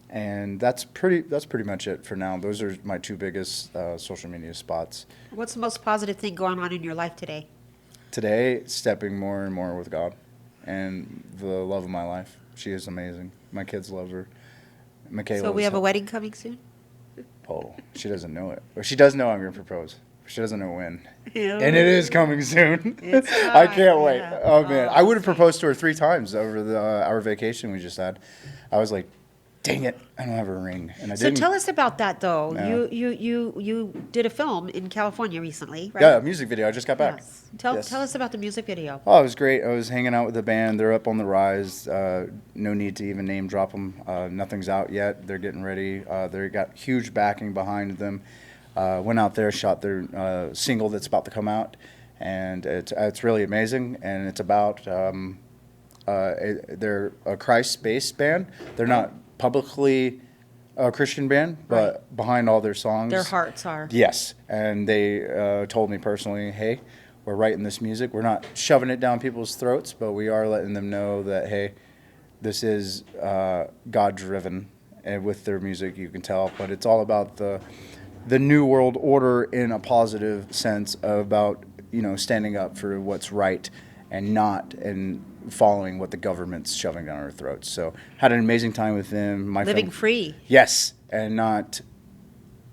S2: And that's pretty much it for now. Those are my two biggest social media spots.
S1: What's the most positive thing going on in your life today?
S2: Today, stepping more and more with God and the love of my life. She is amazing. My kids love her. Michaela.
S1: So we have a wedding coming soon?
S2: Oh, she doesn't know it. Or she does know I'm going to propose. She doesn't know when.
S1: Ew.
S2: And it is coming soon.
S1: It's
S2: I can't wait.
S1: yeah.
S2: Oh, man. I would have
S1: sweet.
S2: proposed to her 3 times over our vacation we just had. I was like, dang it, I don't have a ring. And I
S1: So
S2: didn't.
S1: tell us about that, though.
S2: Yeah.
S1: You did a film in California recently, right?
S2: Yeah, a music video. I just got back.
S1: Yes.
S2: Yes.
S1: Tell us about the music video.
S2: Oh, it was great. I was hanging out with the band. They're up on the rise. No need to even name drop them. Nothing's out yet. They're getting ready. They got huge backing behind them. Went out there, shot their single that's about to come out, and it's really amazing. And it's about they're a Christ-based band. They're not publicly a Christian band, but behind all their songs,
S1: Their hearts are.
S2: yes. And they told me personally, hey, we're writing this music. We're not shoving it down people's throats, but we are letting them know that, hey, this is God-driven. And with their music, you can tell. But it's all about the new world order in a positive sense about, standing up for what's right and following what the government's shoving down our throats. So had an amazing time with them.
S1: Living free.
S2: Yes, and not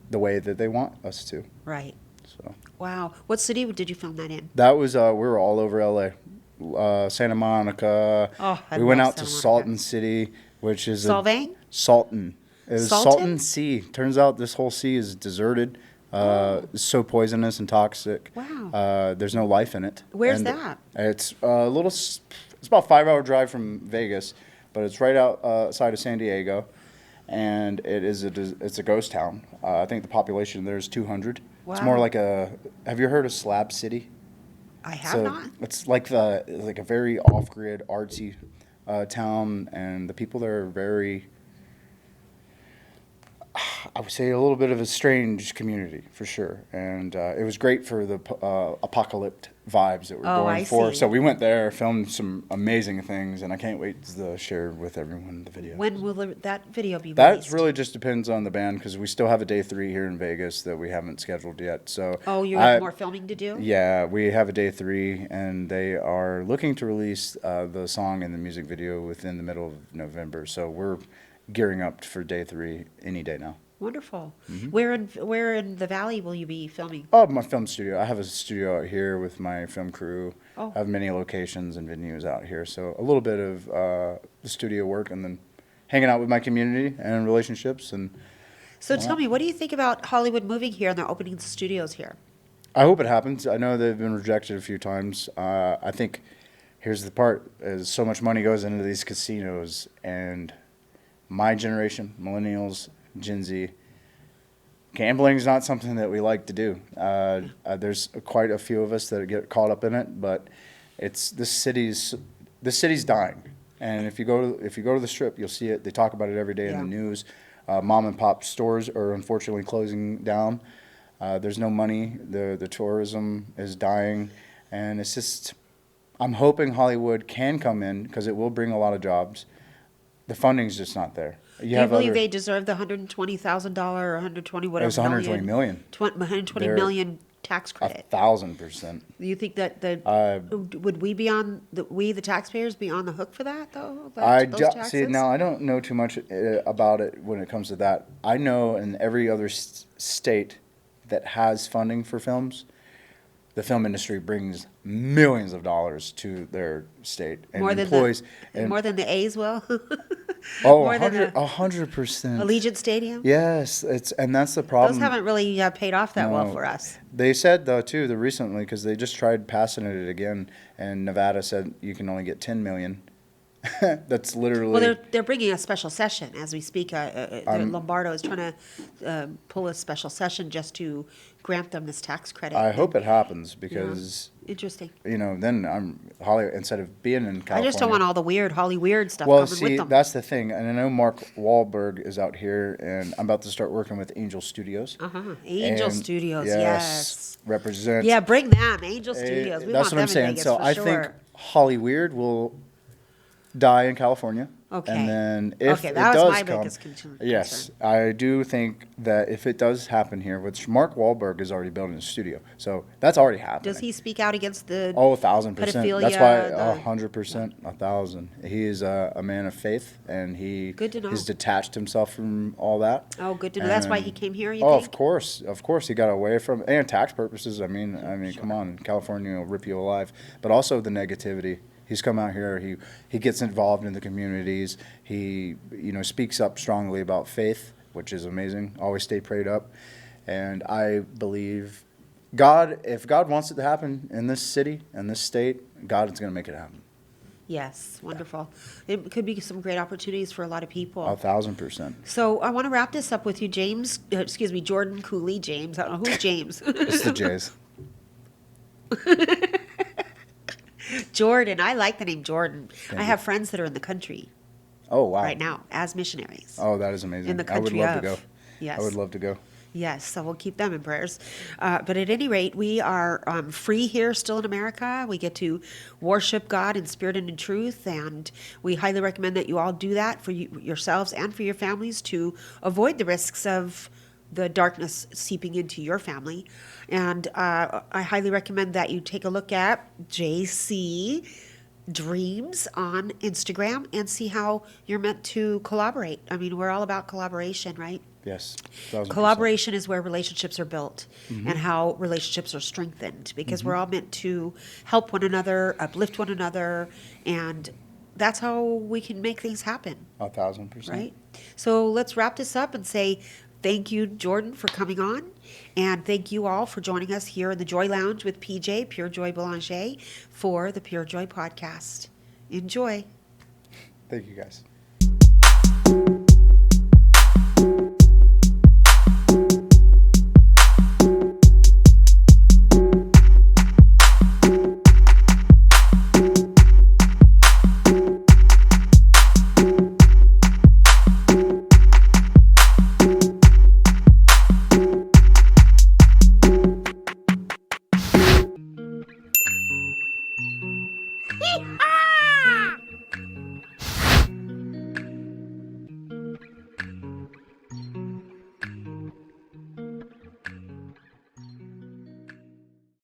S2: the way that they want us to.
S1: Right.
S2: So
S1: Wow. What city did you film that in?
S2: that was we were all over LA, Santa Monica.
S1: Oh, I
S2: we went
S1: love
S2: out to
S1: Santa Monica.
S2: Salton City, which is
S1: Solvang?
S2: Salton. It was
S1: Salton?
S2: Salton Sea. Turns out this whole sea is deserted. It's so poisonous and toxic.
S1: Wow.
S2: There's no life in it.
S1: Where's
S2: And
S1: that?
S2: It's a little. It's about a 5-hour drive from Vegas, but it's right outside of San Diego, and it's a ghost town. I think the population there is 200. It's more
S1: Wow.
S2: like Have you heard of Slab City?
S1: I have not.
S2: It's like a very off-grid, artsy town, and the people there are very, I would say, a little bit of a strange community for sure. And it was great for the apocalyptic vibes that we're
S1: Oh,
S2: going
S1: I
S2: for.
S1: see.
S2: So we went there, filmed some amazing things, and I can't wait to share with everyone the video.
S1: When will that video be
S2: That
S1: released?
S2: really just depends on the band because we still have a day 3 here in Vegas that we haven't scheduled yet. So
S1: Oh, you have more filming to do?
S2: Yeah, we have a day 3, and they are looking to release the song and the music video within the middle of November. So we're gearing up for day 3 any day now.
S1: Wonderful.
S2: Mm-hmm.
S1: Where in the valley will you be filming?
S2: Oh, my film studio. I have a studio out here with my film crew.
S1: Oh.
S2: I have many locations and venues out here. So a little bit of the studio work and then hanging out with my community and relationships. And
S1: So tell me, what do you think about Hollywood moving here and they're opening studios here?
S2: I hope it happens. I know they've been rejected a few times. I think here's the part, is so much money goes into these casinos, and my generation, millennials, Gen Z, gambling is not something that we like to do. There's quite a few of us that get caught up in it, but this city's dying. And if you go to the Strip, you'll see it. They talk about it every day in the news. Mom and pop stores are unfortunately closing down. There's no money. The tourism is dying, and it's just. I'm hoping Hollywood can come in because it will bring a lot of jobs. The funding's just not there.
S1: Do you believe they deserve the $120,000 or 120 whatever?
S2: It was 120 million.
S1: 120 million tax credit.
S2: 1,000%.
S1: You think that would we the taxpayers be on the hook for that though? Those taxes?
S2: See, now I don't know too much about it when it comes to that. I know in every other state that has funding for films, the film industry brings millions of dollars to their state and
S1: more
S2: employs.
S1: More than the A's will.
S2: Oh, 100%.
S1: Allegiant Stadium.
S2: Yes, and that's the problem.
S1: Those haven't really paid off that well for us.
S2: They said though too recently, because they just tried passing it again, and Nevada said you can only get 10 million. That's literally.
S1: Well, they're bringing a special session as we speak. Lombardo is trying to pull a special session just to grant them this tax credit.
S2: I hope it happens because.
S1: Interesting.
S2: Then I'm Hollywood instead of being in California.
S1: I just don't want all the weird Hollywood stuff
S2: well,
S1: coming
S2: see,
S1: with them.
S2: that's the thing, and I know Mark Wahlberg is out here, and I'm about to start working with Angel Studios.
S1: Angel Studios, yes.
S2: Represent.
S1: Yeah, bring them, Angel Studios. We
S2: that's
S1: want
S2: what I'm
S1: them
S2: saying.
S1: in Vegas
S2: So
S1: for
S2: I
S1: sure.
S2: think Hollyweird will die in California.
S1: Okay.
S2: And then if it
S1: that was
S2: does
S1: my
S2: come,
S1: biggest concern.
S2: yes, I do think that if it does happen here, which Mark Wahlberg is already building a studio, so that's already happening.
S1: Does he speak out against the
S2: 1,000%?
S1: pedophilia?
S2: That's why 100%, 1,000. He is a man of faith, and
S1: Good to know.
S2: he's detached himself from all that.
S1: Oh, good to know. That's why he came here, you
S2: Oh,
S1: think?
S2: of course, he got away from and tax purposes. I mean, come on, California will rip you alive, but also the negativity. He's come out here. He gets involved in the communities. He speaks up strongly about faith, which is amazing. Always stay prayed up, and I believe God. If God wants it to happen in this city and this state, God is going to make it happen.
S1: Yes, wonderful. It could be some great opportunities for a lot of people.
S2: 1,000%.
S1: So I want to wrap this up with you, Jordan Cooley, James. I don't know who's James.
S2: It's the Jays.
S1: Jordan. I like the name Jordan.
S2: Thank
S1: I
S2: you.
S1: have friends that are in the country
S2: Oh wow!
S1: right now as missionaries.
S2: Oh, that is amazing.
S1: In the country
S2: I would love
S1: of.
S2: to go.
S1: Yes.
S2: I would love to go.
S1: Yes, so we'll keep them in prayers. But at any rate, we are free here still in America. We get to worship God in spirit and in truth, and we highly recommend that you all do that for yourselves and for your families to avoid the risks of the darkness seeping into your family. And I highly recommend that you take a look at JC Dreams on Instagram and see how you're meant to collaborate. I mean, we're all about collaboration, right?
S2: Yes. 1,000%.
S1: Collaboration is where relationships are built and how relationships are strengthened, because we're all meant to help one another, uplift one another, and that's how we can make things happen,
S2: 1,000%.
S1: right? So let's wrap this up and say thank you, Jordan, for coming on, and thank you all for joining us here in the Joy Lounge with PJ, Pure Joy Belanger, for the Pure Joy podcast. Enjoy.
S2: Thank you, guys.